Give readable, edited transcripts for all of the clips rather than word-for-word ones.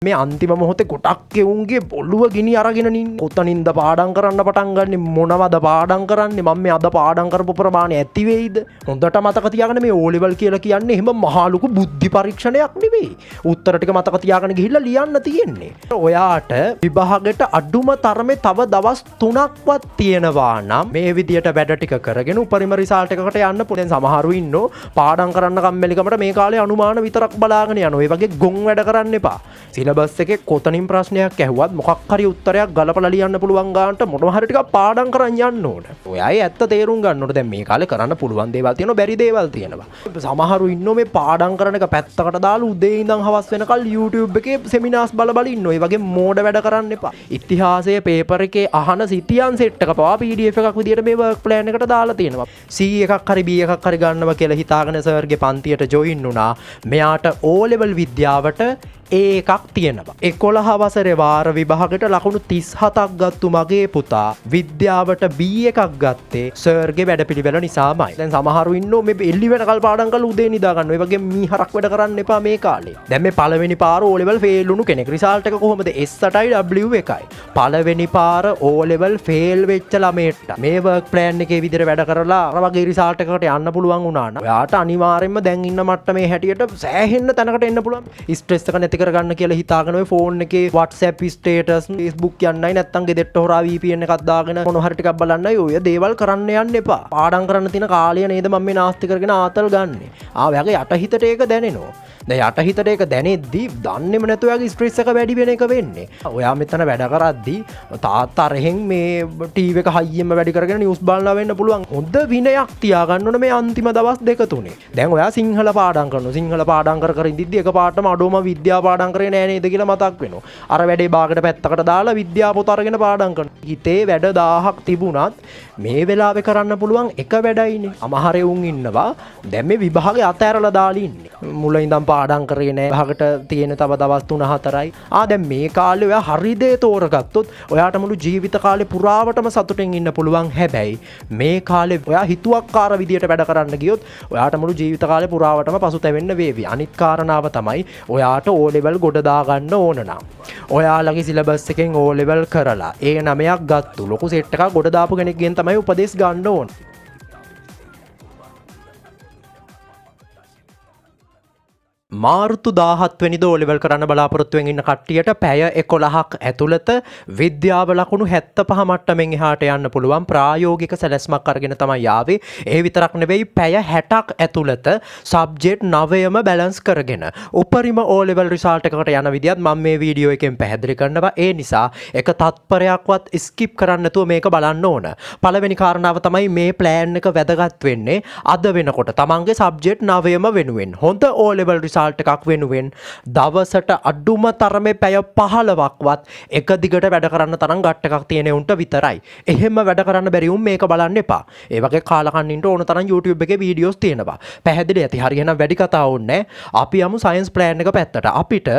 මේ අන්තිම මොහොතේ ගොඩක් එවුන්ගේ ඔළුව ගිනි අරගෙන කොතනින්ද පාඩම් කරන්න පටන් ගන්නේ මොනවද පාඩම් කරන්නේ මම මේ අද පාඩම් කරපු ප්‍රමාණය ඇති වෙයිද හොඳට මතක තියාගන්න මේ O level කියලා කියන්නේ එහෙම මහා ලොකු බුද්ධි පරීක්ෂණයක් නෙවෙයි උත්තර ටික මතක තියාගෙන ගිහිල්ලා ලියන්න තියෙන්නේ ඔයාට විභාගෙට අඩුම තරමේ තව දවස් 3ක්වත් තියෙනවා නම් මේ විදියට වැඩ ටික කරගෙන උපරිම රිසල්ට් එකකට යන්න පුළුවන් සමහරු ඉන්නෝ පාඩම් කරන්න කම්මැලිකමට මේ කාලේ අනුමාන විතරක් බලාගෙන යනවා ඒ වගේ ගොන් වැඩ කරන්න එපා සිලබස් එකේ කොතනින් ප්‍රශ්නයක් ඇහුවත් මොකක් හරි උත්තරයක් ගලපලා ලියන්න පුළුවන් ගානට මොනවා හරි ටිකක් පාඩම් කරන් යන්න ඕන. ඔයයි ඇත්ත තේරුම් ගන්න ඕන. දැන් මේ කාලේ කරන්න පුළුවන් දේවල් තියෙනවා බැරි දේවල් තියෙනවා. සමහරු ඉන්නෝ මේ පාඩම් කරන එක පැත්තකට දාලා උදේ ඉඳන් හවස් වෙනකල් YouTube එකේ සෙමිනාර්ස් බල බල ඉන්නෝ. ඒ වගේ මෝඩ වැඩ කරන්න එපා. ඉතිහාසයේ පේපර් එකේ අහන සිටියන් සෙට් එක පවා PDF එකක් විදියට මේ වර්ක් ප්ලෑන් එකට දාලා තියෙනවා. C එකක් හරි B එකක් හරි ගන්නවා කියලා හිතාගෙන සර්ගේ පන්තියට ජොයින් වුණා. මෙයාට O level විද්‍යාවට ඒකක් තියෙනවා 11 වසරේ වාර විභාගයට ලකුණු 37ක් ගත්තු මගේ පුතා විද්‍යාවට B එකක් ගත්තේ සර්ගේ වැඩපිළිවෙල නිසාමයි. දැන් සමහරු ඉන්නෝ මේ එල්ලි වෙනකල් පාඩම් කරලා උදේ නිදා ගන්න. ඒ වගේ මීහරක් වැඩ කරන්න එපා මේ කාලේ. දැන් මේ පළවෙනි පාර O level fail වුණු කෙනෙක් රිසල්ට් එක කොහොමද S8යි W එකයි. පළවෙනි පාර O level fail වෙච්ච ළමයට මේ වර්ක් ප්ලෑන් එකේ විදිහට වැඩ කරලා අර වගේ රිසල්ට් එකකට යන්න පුළුවන් වුණා නම් ඔයාට අනිවාර්යයෙන්ම දැන් ඉන්න මට්ටමේ හැටියට සෑහෙන්න තැනකට එන්න පුළුවන්. ස්ට්‍රෙස් එක නැති කරගන්න කියලා හිතාගෙන ඔය ෆෝන් එකේ WhatsApp status Facebook යන්නයි නැත්තම් ගෙදරට හොරා VPN එකක් දාගෙන මොන හරි ටිකක් බලන්නයි ඔය දේවල් කරන්න යන්න එපා. පාඩම් කරන්න තියෙන කාලය නේද මම මේ නාස්ති කරගෙන ආතල් ගන්නෙ. ඔයාගේ යටහිතට ඒක දැනෙනවා. දැන් යටහිතට ඒක දැනෙද්දි දන්නේම නැතුව ඔයාගේ ස්ට්‍රෙස් එක වැඩි වෙන එක වෙන්නේ. ඔයා මෙතන වැඩ කරද්දි තාත්තා රහෙන් මේ ටීවී එක හයියෙන්ම වැඩි කරගෙන නිවුස් බලනවා වෙන්න පුළුවන්. හොඳ විනයක් තියාගන්න ඕන මේ අන්තිම දවස් දෙක තුනේ. දැන් ඔයා සිංහල පාඩම් කරනවා. සිංහල පාඩම් කර ඉඳිද්දි එකපාරටම අඩෝම විද්‍යාව පාඩම් කරේ නෑ නේද කියලා මතක් වෙනවා. අර වැඩේ බාගට පැත්තකට දාලා විද්‍යාව පොත අරගෙන පාඩම් කරනවා. හිතේ වැඩ 1000ක් තිබුණත් මේ වෙලාවේ කරන්න පුළුවන් එක වැඩයිනේ. අමහරේ උන් ඉන්නවා. දැන් මේ විභාගේ අතෑරලා දාලා ඉන්නේ. මුල ඉඳන් පාඩම් කරේ නෑ. විභාගට තියෙන තව දවස් 3-4යි. දැන් මේ කාලේ ඔයා හරි දේ තෝරගත්තොත් ඔයාට මුළු ජීවිත කාලේ පුරාවටම සතුටින් ඉන්න පුළුවන්. හැබැයි මේ කාලේ ඔයා හිතුවක්කාර විදියට වැඩ කරන්න ගියොත් ඔයාට මුළු ජීවිත කාලේ පුරාවටම පසුතැවෙන්න වේවි. අනිත් කාරණාව තමයි ඔයාට O level ගොඩ දාගන්න ඕන නම් ඔයාලගේ සිලබස් එකෙන් O level කරලා ඒ 9ක් ගත්තු ලොකු සෙට් එකක් ගොඩ දාපු කෙනෙක්ගෙන් තමයි උපදෙස් ගන්න ඕන. මාර්තු 17 වෙනිදා O level කරන්න බලාපොරොත්තු වෙමින් ඉන්න කට්ටියට පැය 11ක් ඇතුළත විද්‍යාව ලකුණු 75 මට්ටමින් එහාට යන්න පුළුවන් ප්‍රායෝගික සැලැස්මක් අරගෙන තමයි ආවේ. ඒ විතරක් නෙවෙයි පැය 60ක් ඇතුළත සබ්ජෙක්ට් 9ම බැලන්ස් කරගෙන උපරිම O level රිසල්ට් එකකට යන විදිහත් මම මේ වීඩියෝ එකෙන් පැහැදිලි කරනවා. ඒ නිසා එක තත්පරයක්වත් ස්කිප් කරන්න නැතුව මේක බලන්න ඕන. පළවෙනි කාරණාව තමයි මේ ප්ලෑන් එක වැදගත් වෙන්නේ අද වෙනකොට තමන්ගේ සබ්ජෙක්ට් 9ම වෙනුවෙන් හොඳ O level රිසල්ට් එකක් වෙනුවෙන් දවසට අඩුම තරමේ පැය 15ක්වත් එක දිගට වැඩ කරන්න තරම් ගට් එකක් තියෙන උන්ට විතරයි. එහෙම වැඩ කරන්න බැරි උන් මේක බලන්න එපා. ඒ වගේ කාලකන්නින්ට ඕන තරම් YouTube එකේ වීඩියෝස් තියෙනවා. පැහැදිලි ඇති. හරියනම් වැඩි කතා ඕනේ. අපි යමු සයන්ස් ප්ලෑන් එක පැත්තට. අපිට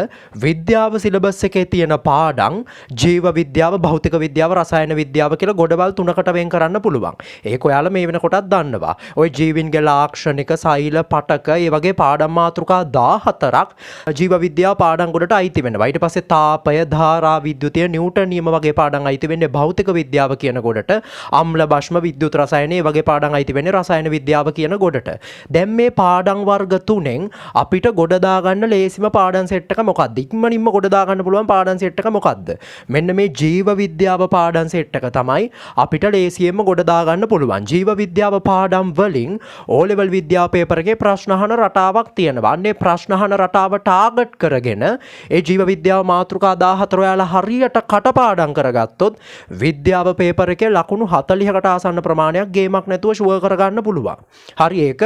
විද්‍යාව සිලබස් එකේ තියෙන පාඩම් ජීව විද්‍යාව, භෞතික විද්‍යාව, රසායන විද්‍යාව කියලා ගොඩවල් 3කට වෙන් කරන්න පුළුවන්. ඒක ඔයාලා මේ වෙනකොටත් දන්නවා. ওই ජීවින්ගේ ලාක්ෂණික, සෛල, පටක, ඒ වගේ පාඩම් මාතෘකා 14ක් ජීව විද්‍යාව පාඩම් ගොඩට අයිති වෙනවා. ඊට පස්සේ තාපය, ධාරා, විද්‍යුතය, නිව්ටන් නියම වගේ පාඩම් අයිති වෙන්නේ භෞතික විද්‍යාව කියන ගොඩට. අම්ල, භෂ්ම, විද්‍යුත් රසායන වගේ පාඩම් අයිති වෙන්නේ රසායන විද්‍යාව කියන ගොඩට. දැන් මේ පාඩම් වර්ග තුනෙන් අපිට ගොඩ දාගන්න ලේසිම පාඩම් සෙට් එක මොකක්ද? ඉක්මනින්ම ගොඩ දාගන්න පුළුවන් පාඩම් සෙට් එක මොකක්ද? මෙන්න මේ ජීව විද්‍යාව පාඩම් සෙට් එක තමයි අපිට ලේසියෙන්ම ගොඩ දාගන්න පුළුවන්. ජීව විද්‍යාව පාඩම් වලින් O level විද්‍යාව පේපර් එකේ ප්‍රශ්න අහන රටාවක් තියෙනවා. අන්නේ ප්‍රශ්න අහන රටාව ටාගට් කරගෙන ඒ ජීව විද්‍යාව මාතෘකා 14 ඔයාලා හරියට කටපාඩම් කරගත්තොත් විද්‍යාව පේපර් එකේ ලකුණු 40කට ආසන්න ප්‍රමාණයක් ගේමක් නැතුව ෂුවර් කරගන්න පුළුවන්. හරි ඒක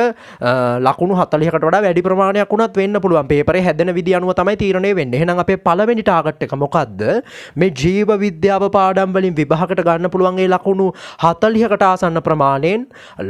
ලකුණු 40කට වඩා වැඩි ප්‍රමාණයක් වුණත් වෙන්න පුළුවන්. පේපරේ හැදෙන විදිය අනුව තමයි තීරණය වෙන්නේ. එහෙනම් අපේ පළවෙනි ටාගට් එක මොකද්ද? මේ ජීව විද්‍යාව පාඩම් වලින් විභාගකට ගන්න පුළුවන් ඒ ලකුණු 40කට ආසන්න ප්‍රමාණයෙන්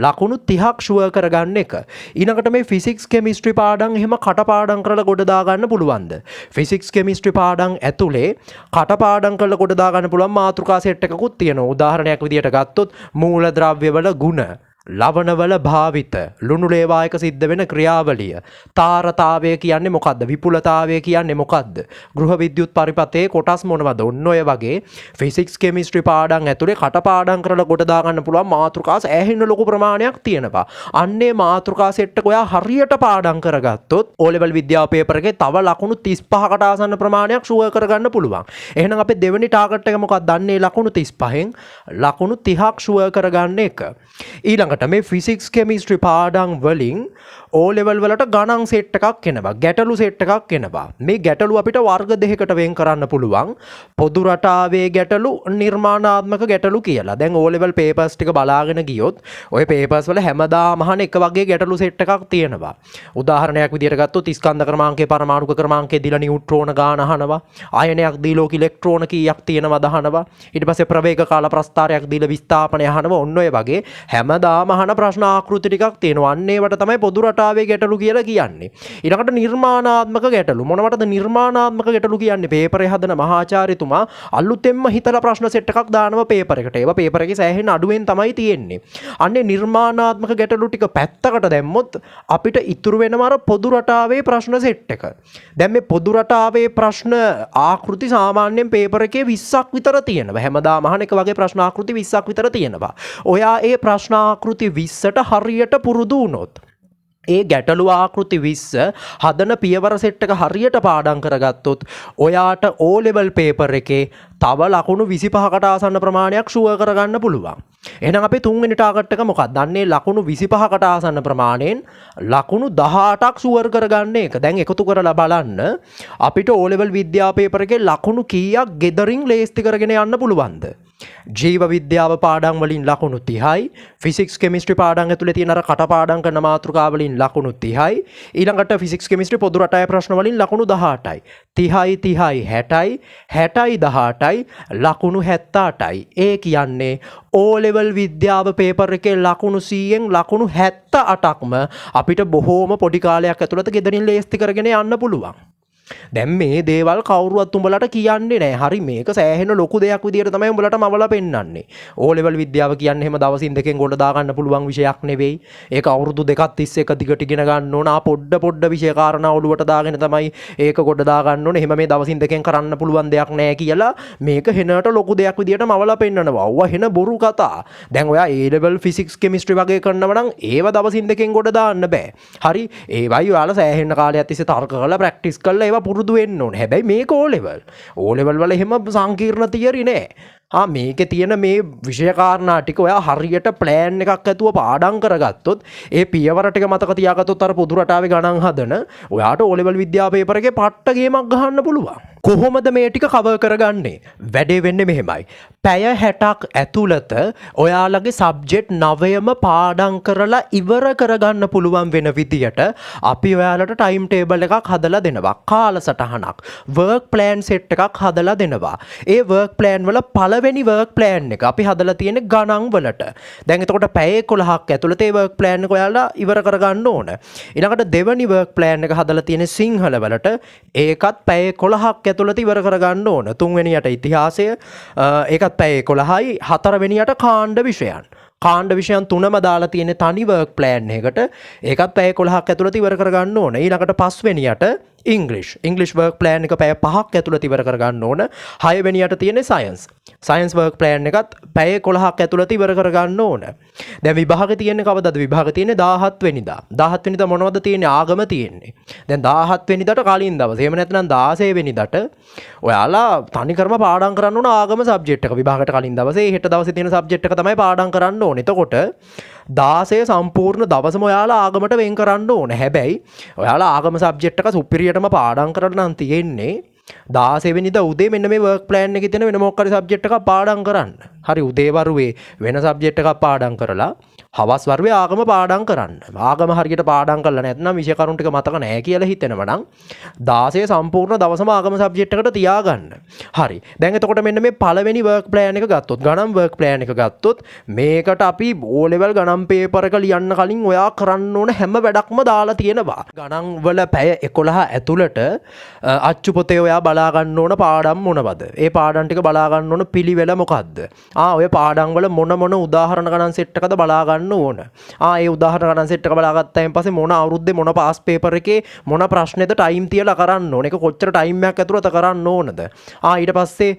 ලකුණු 30ක් ෂුවර් කරගන්න එක. ඊළඟට මේ ෆිසික්ස් කෙමිස්ට්‍රි පාඩම් එහෙම කටපාඩම් කරලා ගොඩ දාගන්න පුළුවන්ද? ෆිසික්ස් කෙමිස්ට්‍රි පාඩම් ඇතුලේ කටපාඩම් කරලා ගොඩ දාගන්න පුළුවන් මාතෘකා සෙට් එකකුත් තියෙනවා. උදාහරණයක් විදියට ගත්තොත් මූලද්‍රව්‍යවල ගුණ, ලවණවල භාවිත ලුණුලේවායක සිද්ධ වෙන ක්‍රියාවලිය තාරතාවය කියන්නේ මොකක්ද විපුලතාවය කියන්නේ මොකක්ද ගෘහ විද්‍යුත් පරිපථයේ කොටස් මොනවද ඔන්න ඔය වගේ ෆිසික්ස් කෙමිස්ට්‍රි පාඩම් ඇතුලේ කටපාඩම් කරලා කොට දාගන්න පුළුවන් මාතෘකා සෑහෙන ලොකු ප්‍රමාණයක් තියෙනවා අන්නේ මාතෘකා සෙට් එක ඔයා හරියට පාඩම් කරගත්තොත් O level විද්‍යාව පේපර් එකේ තව ලකුණු 35කට ආසන්න ප්‍රමාණයක් ෂුවර් කරගන්න පුළුවන් එහෙනම් අපේ දෙවෙනි ටාගට් එක මොකක්ද දන්නේ ලකුණු 35න් ලකුණු 30ක් ෂුවර් කරගන්න එක ඊළඟට මේ ෆිසික්ස් කෙමිස්ට්‍රි පාඩම් වලින් O level වලට ගණන් සෙට් එකක් එනවා ගැටලු සෙට් එකක් එනවා මේ ගැටලු අපිට වර්ග දෙකකට වෙන් කරන්න පුළුවන් පොදු රටාවේ ගැටලු නිර්මාණාත්මක ගැටලු කියලා දැන් O level papers ටික බලාගෙන ගියොත් ඔය papers වල හැමදාම අහන එක වගේ ගැටලු සෙට් එකක් තියෙනවා උදාහරණයක් විදියට ගත්තොත් ස්කන්ධ ක්‍රමාංකයේ පරමාණුක ක්‍රමාංකයේ දීලා නියුට්‍රෝන ගාන අහනවා ආයනයක් දීලා ඉලෙක්ට්‍රෝන කීයක් තියෙනවද අහනවා ඊට පස්සේ ප්‍රවේග කාල ප්‍රස්ථාරයක් දීලා විස්ථාපනය අහනවා ඔන්න ඔය වගේ හැමදාම අහන ප්‍රශ්න ආකෘති ටිකක් තියෙනවා අන්න ඒවට තමයි පොදු රටාවේ ගැටලු කියලා කියන්නේ ඊළඟට නිර්මාණාත්මක ගැටලු මොනවටද නිර්මාණාත්මක ගැටලු කියන්නේ පේපරේ හදන මහාචාර්යතුමා අලුතෙන්ම හිතලා ප්‍රශ්න සෙට් එකක් දානවා පේපර් එකට ඒවා පේපර් එකේ සෑහෙන අඩුවෙන් තමයි තියෙන්නේ අන්නේ නිර්මාණාත්මක ගැටලු ටික පැත්තකට දැම්මොත් අපිට ඉතුරු වෙනවා අර පොදු රටාවේ ප්‍රශ්න සෙට් එක දැන් මේ පොදු රටාවේ ප්‍රශ්න ආකෘති සාමාන්‍යයෙන් පේපර් එකේ 20ක් විතර තියෙනවා හැමදාම අහන එක වගේ ප්‍රශ්න ආකෘති 20ක් විතර තියෙනවා ඔයා ඒ ප්‍රශ්න ආකෘති 20ට හරියට පුරුදු වුණොත් ඒ ගැටලු ආකෘති 20 හදන පියවර සෙට් එක හරියට පාඩම් කරගත්තොත් ඔයාට O level paper එකේ තව ලකුණු 25කට ආසන්න ප්‍රමාණයක් ෂුවර් කරගන්න පුළුවන්. එහෙනම් අපේ තුන්වෙනි ටාගට් එක මොකක්ද? අන්නේ ලකුණු 25කට ආසන්න ප්‍රමාණයෙන් ලකුණු 18ක් ෂුවර් කරගන්න එක. දැන් එකතු කරලා බලන්න අපිට O level විද්‍යා පේපර් එකේ ලකුණු කීයක් ගෙදරින් ලේස්ති කරගෙන යන්න පුළුවන්ද? ජීව විද්‍යාව පාඩම් වලින් ලකුණු 30යි ෆිසික්ස් කෙමිස්ට්‍රි පාඩම් ඇතුලේ තියෙන අර කටපාඩම් කරන මාතෘකා වලින් ලකුණු 30යි ඊළඟට ෆිසික්ස් කෙමිස්ට්‍රි පොදු රටාවේ ප්‍රශ්න වලින් ලකුණු 18යි 30යි 60යි 60යි 18යි ලකුණු 78යි ඒ කියන්නේ O level විද්‍යාව පේපර් එකේ ලකුණු 100න් ලකුණු 78ක්ම අපිට බොහෝම පොඩි කාලයක් ඇතුළත ගෙදරින් ලේස්ති කරගෙන යන්න පුළුවන් දැන් මේ දේවල් කවුරුවත් උඹලට කියන්නේ නැහැ. හරි මේක සෑහෙන ලොකු දෙයක් විදියට තමයි උඹලට මවලා පෙන්නන්නේ. O level විද්‍යාව කියන්නේ එහෙම දවසින් දෙකෙන් ගොඩ දා ගන්න පුළුවන් විෂයක් නෙවෙයි. ඒක අවුරුදු දෙකක් තිස්සේ එක දිගට ඉගෙන ගන්න ඕන. පොඩ විෂය කාරණා ඔළුවට දාගෙන තමයි ඒක ගොඩ දා ගන්න ඕනේ. එහෙම මේ දවසින් දෙකෙන් කරන්න පුළුවන් දෙයක් නැහැ කියලා මේක හෙනට ලොකු දෙයක් විදියට මවලා පෙන්නනවා. ඔව්වා හෙන බොරු කතා. දැන් ඔයා A level physics chemistry වගේ කරනව නම් ඒව දවසින් දෙකෙන් ගොඩ දාන්න බෑ. හරි ඒවයි ඔයාලා සෑහෙන කාලයක් තිස්සේ තර්ක කරලා ප්‍රැක්ටිස් කරලා ඒවා පුරුදු වෙන්න ඕනේ. හැබැයි මේක O level. O level වල එහෙම සංකීර්ණ තියරි නෑ. මේකේ තියෙන මේ විෂය කාරණා ටික ඔයා හරියට ප්ලෑන් එකක් ඇතුව පාඩම් කරගත්තොත් ඒ පියවර ටික මතක තියාගත්තොත් අර පොදු රටාවේ ගණන් හදන ඔයාට O level විද්‍යාව පේපර් එකේ පට්ට ගේමක් ගහන්න පුළුවන්. කොහොමද මේ ටික කවර් කරගන්නේ? වැඩේ වෙන්නේ මෙහෙමයි. පැය 60ක් ඇතුළත ඔයාලගේ සබ්ජෙක්ට් 9ම පාඩම් කරලා ඉවර කරගන්න පුළුවන් වෙන විදියට අපි ඔයාලට ටයිම් ටේබල් එකක් හදලා දෙනවා. කාලසටහනක් වර්ක් ප්ලෑන් සෙට් එකක් හදලා දෙනවා. ඒ වර්ක් ප්ලෑන් වල පළවෙනි වර්ක් ප්ලෑන් එක අපි හදලා තියෙන්නේ ගණන් වලට. දැන් එතකොට පැය 11ක් ඇතුළත ඒ වර්ක් ප්ලෑන් එක ඔයාලා ඉවර කරගන්න ඕන. ඊළඟට දෙවෙනි වර්ක් ප්ලෑන් එක හදලා තියෙන්නේ සිංහල වලට. ඒකත් පැය 11ක් ඇතුළත ඉවර කරගන්න ඕන. තුන්වෙනියට ඉතිහාසය ඒකත් පැය 11යි. හතරවෙනියට කාණ්ඩ විෂයන්. කාණ්ඩ විෂයන් 3ම දාලා තියෙන තනි වර්ක් ප්ලෑන් එකකට. ඒකත් පැය 11ක් ඇතුළත ඉවර කරගන්න ඕන. ඊළඟට පස්වෙනියට ඉංග්ලිෂ් වර්ක් ප්ලෑන් එක පැය 5ක් ඇතුළත ඉවර කරගන්න ඕන. 6 වෙනියට තියෙන්නේ සයන්ස් වර්ක් ප්ලෑන් එකත් පැය 11ක් ඇතුළත ඉවර කරගන්න ඕන. දැන් විභාගෙ තියෙන්නේ කවදද? විභාගෙ තියෙන්නේ 17 වෙනිදා. 17 වෙනිදා මොනවද තියෙන්නේ? ආගම තියෙන්නේ. දැන් 17 වෙනිදාට කලින් දවස්. එහෙම නැත්නම් 16 වෙනිදාට ඔයාලා තනිකරම පාඩම් කරන්න ඕන ආගම සබ්ජෙක්ට් එක. විභාගයට කලින් දවසේ හෙට දවසේ තියෙන සබ්ජෙක්ට් එක තමයි පාඩම් කරන්න ඕනේ. එතකොට 16 සම්පූර්ණ දවසම ඔයාලා ආගමට වෙන් කරන්න ඕනේ. හැබැයි ඔයාලා ආගම සබ්ජෙක්ට් එක සුපිරියටම පාඩම් කරලා නම් තියෙන්නේ 16 වෙනිදා උදේ මෙන්න මේ වර්ක් ප්ලෑන් එකේ තියෙන වෙන මොකක් හරි සබ්ජෙක්ට් එකක් පාඩම් කරන්න. හරි උදේ වරුවේ වෙන සබ්ජෙක්ට් එකක් පාඩම් කරලා හවස් වරුවේ ආගම පාඩම් කරන්න. ආගම හරියට පාඩම් කරලා නැත්නම් විෂය කරුණු ටික මතක නැහැ කියලා හිතෙනවා නම් 16 සම්පූර්ණ දවසම ආගම සබ්ජෙක්ට් එකට තියාගන්න. හරි දැන් එතකොට මෙන්න මේ පළවෙනි වර්ක් ප්ලෑන් එක ගත්තොත් ගණන් වර්ක් ප්ලෑන් එක ගත්තොත් මේකට අපි O level ගණන් පේපර් එක ලියන්න කලින් ඔයා කරන්න ඕන හැම වැඩක්ම දාලා තියෙනවා ගණන් වල පැය 11 ඇතුළට අච්චු පොතේ ඔයා බලා ගන්න ඕන පාඩම් මොනවද ඒ පාඩම් ටික බලා ගන්න ඕන පිළිවෙල මොකද්ද ඔය පාඩම් වල මොන උදාහරණ ගණන් සෙට් එකද බලා ගන්න ඕන ඒ උදාහරණ ගණන් සෙට් එක බලා ගත්තායින් පස්සේ මොන අවුරුද්දේ මොන පාස් පේපර් එකේ මොන ප්‍රශ්නේද ටයිම් තියලා කරන්න ඕන ඒක කොච්චර ටයිම් එකක් ඇතුළත කරන්න ඕනද ඊට පස්සේ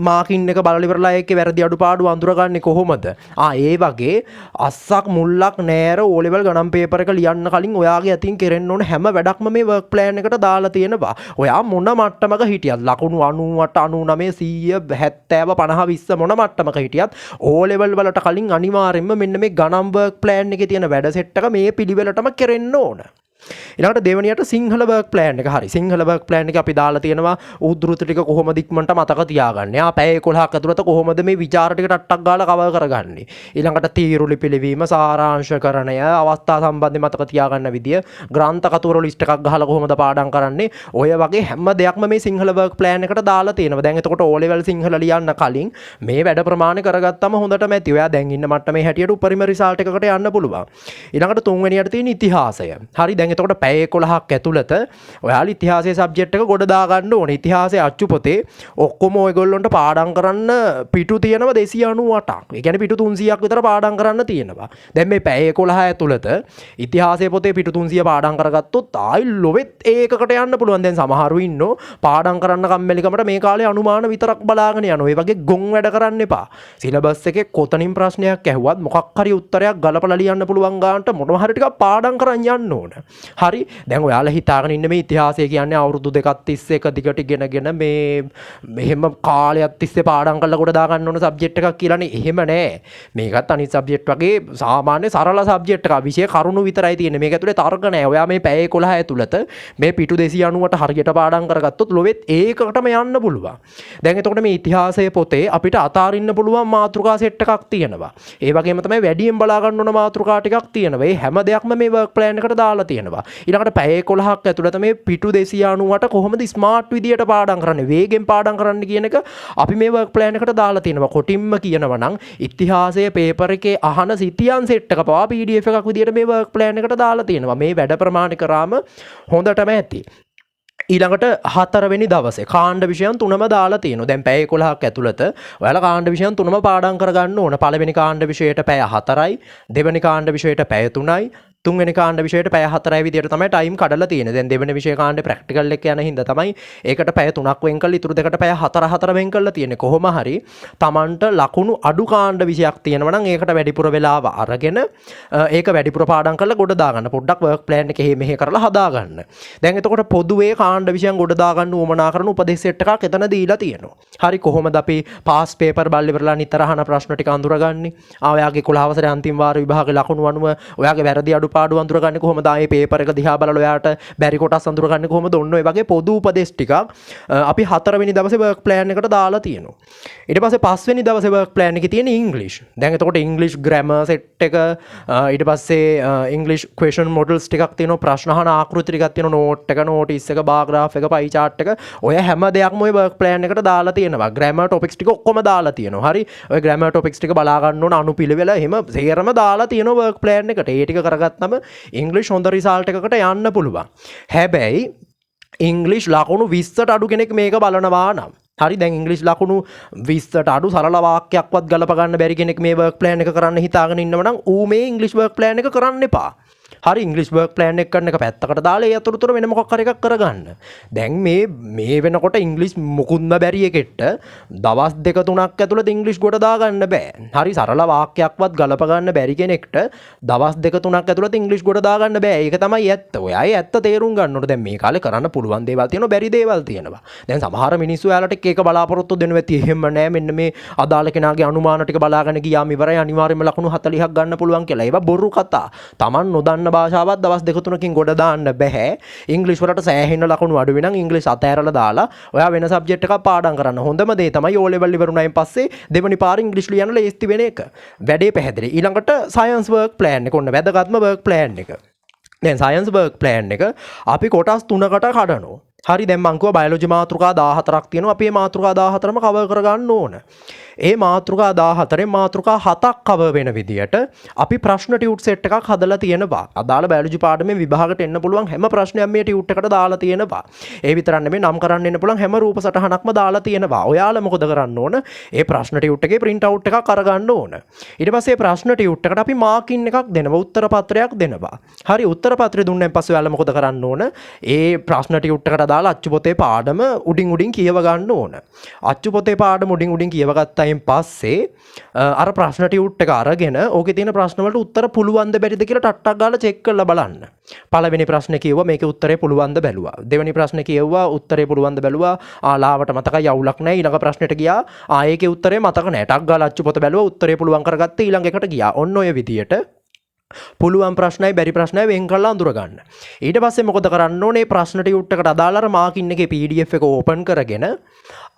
මාකින් එක බලලා ඉවරලා ඒකේ වැරදි අඩුපාඩු අඳුරගන්නේ කොහොමද ඒ වගේ අස්සක් මුල්ලක් නෑර O level ගණන් පේපර් එක ලියන්න කලින් ඔයාගේ අතින් කෙරෙන්න ඕන හැම වැඩක්ම මේ වර්ක් ප්ලෑන් එකට දාලා තියෙනවා ඔයා මොන මට්ටමක හිටියත් ලකුණු 98 99 100 70 50 20 මොන මට්ටමක හිටියත් O level වලට කලින් අනිවාර්යෙන්ම මෙන්න මේ ගණන් වර්ක් ප්ලෑන් එකේ තියෙන වැඩ සෙට් එක මේ පිළිවෙලටම කෙරෙන්න ඕන ඊළඟට දෙවෙනියට සිංහල වර්ක් ප්ලෑන් එක හරි සිංහල වර්ක් ප්ලෑන් එක අපි දාලා තියෙනවා උද්දෘත ටික කොහොමද ඉක්මනට මතක තියාගන්නේ පැය 11ක් ඇතුළත කොහොමද මේ විචාර ටික ටට්ටක් ගාලා කවර් කරගන්නේ ඊළඟට තීරු ලිපි ලිවීම සාරාංශකරණය අවස්ථා සම්බන්ධ මතක තියාගන්න විදිය ග්‍රන්ථ කතුවර ලිස්ට් එකක් ගහලා කොහොමද පාඩම් කරන්නේ ඔය වගේ හැම දෙයක්ම මේ සිංහල වර්ක් ප්ලෑන් එකට දාලා තියෙනවා දැන් එතකොට O level සිංහල ලියන්න කලින් මේ වැඩ ප්‍රමාණය කරගත්තම හොඳටම ඇති ඔයා දැන් ඉන්න මට්ටමේ හැටියට උපරිම රිසල්ට් එකකට යන්න පුළුවන් ඊළඟට තුන්වෙනියට තියෙන ඉතිහාසය හරි දැන් එතකොට පැය 11ක් ඇතුළත ඔයාලා ඉතිහාසයේ සබ්ජෙක්ට් එක ගොඩ දා ගන්න ඕනේ. ඉතිහාසයේ අච්චු පොතේ ඔක්කොම ඔයගොල්ලන්ට පාඩම් කරන්න පිටු තියෙනවා 298ක්. ඒ කියන්නේ පිටු 300ක් විතර පාඩම් කරන්න තියෙනවා. දැන් මේ පැය 11 ඇතුළත ඉතිහාසයේ පොතේ පිටු 300 පාඩම් කරගත්තොත් ආයි ලොවෙත් ඒකකට යන්න පුළුවන්. දැන් සමහරු ඉන්නෝ පාඩම් කරන්න කම්මැලිකමට මේ කාලේ අනුමාන විතරක් බලාගෙන යනවා. ඒ වගේ ගොන් වැඩ කරන්න එපා. සිලබස් එකේ කොතනින් ප්‍රශ්නයක් ඇහුවත් මොකක් හරි උත්තරයක් ගලපලා ලියන්න පුළුවන් ගානට මොනවා හරි ටිකක් පාඩම් කරන් යන්න ඕන. හරි දැන් ඔයාලා හිතාගෙන ඉන්න මේ ඉතිහාසය කියන්නේ අවුරුදු දෙකක් තිස්සේ එක දිගට ඉගෙනගෙන මේ මෙහෙම කාලයක් තිස්සේ පාඩම් කරලා කොට දා ගන්න ඕන සබ්ජෙක්ට් එකක් කියලානේ එහෙම නෑ මේකත් අනිත් සබ්ජෙක්ට් වගේ සාමාන්‍ය සරල සබ්ජෙක්ට් එකක් විෂය කරුණු විතරයි තියෙන්නේ මේක ඇතුලේ තර්ක නෑ ඔයා මේ පැය 11 ඇතුළත මේ පිටු 290ට හරියට පාඩම් කරගත්තොත් ලොවෙත් ඒකකටම යන්න පුළුවන් දැන් එතකොට මේ ඉතිහාසයේ පොතේ අපිට අතාරින්න පුළුවන් මාතෘකා සෙට් එකක් තියෙනවා ඒ වගේම තමයි වැඩියෙන් බලා ගන්න ඕන මාතෘකා ටිකක් තියෙනවා ඒ හැම දෙයක්ම මේ වර්ක් ප්ලෑන් එකට දාලා තියෙනවා ඊළඟට පැය 11ක් ඇතුළත මේ පිටු 298 කොහොමද ස්මාර්ට් විදියට පාඩම් කරන්නේ වේගෙන් පාඩම් කරන්න කියන එක අපි මේ වර්ක් ප්ලෑන් එකට දාලා තියෙනවා කොටින්ම කියනවා නම් ඉතිහාසයේ පේපර් එකේ අහන සිතියන් සෙට් එක පවා PDF එකක් විදියට මේ වර්ක් ප්ලෑන් එකට දාලා තියෙනවා මේ වැඩ ප්‍රමාණය කරාම හොඳටම ඇති ඊළඟට 4 වෙනි දවසේ කාණ්ඩ විෂයන් 3ම දාලා තියෙනවා. දැන් පැය 11ක් ඇතුළත ඔයාලා කාණ්ඩ විෂයන් 3ම පාඩම් කරගන්න ඕන. පළවෙනි කාණ්ඩ විෂයට පැය 4යි, දෙවෙනි කාණ්ඩ විෂයට පැය 3යි, තුන්වෙනි කාණ්ඩ විෂයට පැය 4යි විදියට තමයි ටයිම් කඩලා තියෙන්නේ. දැන් දෙවෙනි විෂය කාණ්ඩේ ප්‍රැක්ටිකල් එක යන හින්දා තමයි ඒකට පැය 3ක් වෙන් කරලා ඉතුරු දෙකට පැය 4 වෙන් කරලා තියෙන්නේ. කොහොම හරි Tamanට ලකුණු අඩු කාණ්ඩ විෂයක් තියෙනවා නම් ඒකට වැඩිපුර වෙලාව අරගෙන ඒක වැඩිපුර පාඩම් කරලා ගොඩ දාගන්න. පොඩ්ඩක් වර්ක් ප්ලෑන් එක මෙහෙ කරලා හදාගන්න. දැන් එතකොට පොදුවේ කාණ්ඩ විෂයන් ගොඩ දාගන්න උවමනා කරන උපදේශ සෙට් එකක් එතන දීලා තියෙනවා. හරි කොහොමද අපි පාස් පේපර් බල්ල ඉවරලා නිතර අහන ප්‍රශ්න ටික අඳුරගන්නේ? ඔයාගේ 11 වසරේ අන්තිම වාර විභාගේ ලකුණු අනුව ඔයාගේ වැරදි අඩුපාඩු අඳුරගන්නේ කොහොමද? ආයේ පේපර් එක දිහා බලලා ඔයාට බැරි කොටස් අඳුරගන්නේ කොහොමද? ඔන්න ඔය වගේ පොදු උපදේශ ටිකක් අපි 4 වෙනි දවසේ වර්ක් ප්ලෑන් එකට දාලා තියෙනවා. ඊට පස්සේ 5 වෙනි දවසේ වර්ක් ප්ලෑන් එකේ තියෙන ඉංග්‍රීසි. දැන් එතකොට ඉංග්‍රීසි ග්‍රැමර් සෙට් එක ඊට පස්සේ ඉංග්‍රීසි ක්වෙස්චන් මොඩල්ස් ටිකක් තියෙනවා. ප්‍රශ්න අහන ආකෘති ටිකක් තියෙනවා. නෝට් එක, නෝටිස් එක, බාර් ග්‍රාෆ් එක, පයි chart එක ඔය හැම දෙයක්ම ඔය වර්ක් ප්ලෑන් එකට දාලා තියෙනවා. ග්‍රැමර් ටොපික්ස් ටික ඔක්කොම දාලා තියෙනවා. හරි. ඔය ග්‍රැමර් ටොපික්ස් ටික බලා ගන්න ඕන අනුපිළිවෙල එහෙම සේරම දාලා තියෙනවා වර්ක් ප්ලෑන් එකට. ඒ ටික කරගත්තම ඉංග්‍රීසි හොඳ රිසල්ට් එකකට යන්න පුළුවන්. හැබැයි ඉංග්‍රීසි ලකුණු 20ට අඩු කෙනෙක් මේක බලනවා නම් හරි දැන් ඉංග්‍රීසි ලකුණු 20ට අඩු සරල වාක්‍යයක්වත් ගලප ගන්න බැරි කෙනෙක් මේ වර්ක් ප්ලෑන් එක කරන්න හිතාගෙන ඉන්නව නම් ඌ මේ ඉංග්‍රීසි වර්ක් ප්ලෑන් එක කරන්න එපා. හරි ඉංග්‍රීසි වර්ක් ප්ලෑන් එක කරන එක පැත්තකට දාලා ඒ අතරතුර වෙන මොකක් හරි එකක් කරගන්න. දැන් මේ වෙනකොට ඉංග්‍රීසි මුකුත්ම බැරි එකෙට දවස් 2-3ක් ඇතුළත ඉංග්‍රීසි ගොඩ දාගන්න බෑ. හරි සරල වාක්‍යයක්වත් ගලප ගන්න බැරි කෙනෙක්ට දවස් 2-3ක් ඇතුළත ඉංග්‍රීසි ගොඩ දාගන්න බෑ. ඒක තමයි ඇත්ත. ඔයා ඒ ඇත්ත තේරුම් ගන්න ඕනේ. දැන් මේ කාලේ කරන්න පුළුවන් දේවල් තියෙනවා, බැරි දේවල් තියෙනවා. දැන් සමහර මිනිස්සු ඔයාලට එක බලාපොරොත්තු දෙන්න වෙති එහෙම නෑ. මෙන්න මේ අදාළ කෙනාගේ අනුමාන ටික බලාගෙන ගියාම ඉවරයි අනිවාර්යයෙන්ම ලකුණු 40ක් ගන්න පුළුවන් කියලා. ඒවා බොරු කතා. Taman නොදන්න භාෂාවක් දවස් 2-3කින් ගොඩ දාන්න බෑ. ඉංග්‍රීසි වලට සෑහෙන ලකුණු අඩු වෙනනම් ඉංග්‍රීසි අතෑරලා දාලා ඔයා වෙන සබ්ජෙක්ට් එකක් පාඩම් කරන්න. හොඳම දේ තමයි O level ඉවරුණායින් පස්සේ දෙවෙනි පාර ඉංග්‍රීසි ලියන්න ලේස්ති වෙන එක. වැඩේ පැහැදිලි. ඊළඟට සයන්ස් වර්ක් ප්ලෑන් එක. ඔන්න වැදගත්ම වර්ක් ප්ලෑන් එක. දැන් සයන්ස් වර්ක් ප්ලෑන් එක අපි කොටස් 3කට කඩනවා. හරි දැන් මං කිව්වා බයොලොජි මාතෘකා 14ක් තියෙනවා. අපි මේ මාතෘකා 14ම කවර් කරගන්න ඕන. ඒ මාතෘකා 14න් මාතෘකා 7ක් කවර් වෙන විදියට අපි ප්‍රශ්න ටියුට් සෙට් එකක් හදලා තියෙනවා. අදාළ බයොලොජි පාඩමේ විභාගයට එන්න පුළුවන් හැම ප්‍රශ්නයක් මේ ටියුට් එකට දාලා තියෙනවා. ඒ විතරක් නෙමෙයි නම් කරන්න එන්න පුළුවන් හැම රූප සටහනක්ම දාලා තියෙනවා. ඔයාලා මොකද කරන්න ඕන? ඒ ප්‍රශ්න ටියුට් එකේ print out එකක් අරගන්න ඕන. ඊට පස්සේ ප්‍රශ්න ටියුට් එකට අපි මාකින් එකක් දෙනවා. උත්තර පත්‍රයක් දෙනවා. හරි උත්තර පත්‍රය දුන්නාන් පස්සේ ඔයාලා මොකද කරන්න ඕන? ඒ ප්‍රශ්න ටියුට් එකට දාලා අච්චු පොතේ පාඩම උඩින් කියව ගන්න ඕන. අච්චු පොතේ පාඩම උඩින් කියව ගත්තයින් පස්සේ අර ප්‍රශ්න ටියුට් එක අරගෙන ඕකේ තියෙන ප්‍රශ්න වලට උත්තර පුළුවන්ද බැරිද කියලා ටට්ටක් ගාලා චෙක් කරලා බලන්න. පළවෙනි ප්‍රශ්නේ කිව්වා මේකේ උත්තරේ පුළුවන්ද බැලුවා. දෙවෙනි ප්‍රශ්නේ කිව්වා උත්තරේ පුළුවන්ද බැලුවා. ලාවට මතකයි අවුලක් නැහැ. ඊළඟ ප්‍රශ්නෙට ගියා. ඒකේ උත්තරේ මතක නැහැ. ටක් ගාලා අච්චු පොත බැලුවා උත්තරේ පුළුවන් කරගත්තේ ඊළඟ එකට ගියා. ඔන්න ඔය විදියට පුළුවන් ප්‍රශ්නයි බැරි ප්‍රශ්නයි වෙන් කරලා අඳුර ගන්න. ඊට පස්සේ මොකද කරන්න ඕනේ? ප්‍රශ්න ටියුට් එකට අදාළ අර මාකින් එකේ PDF එක ඕපන් කරගෙන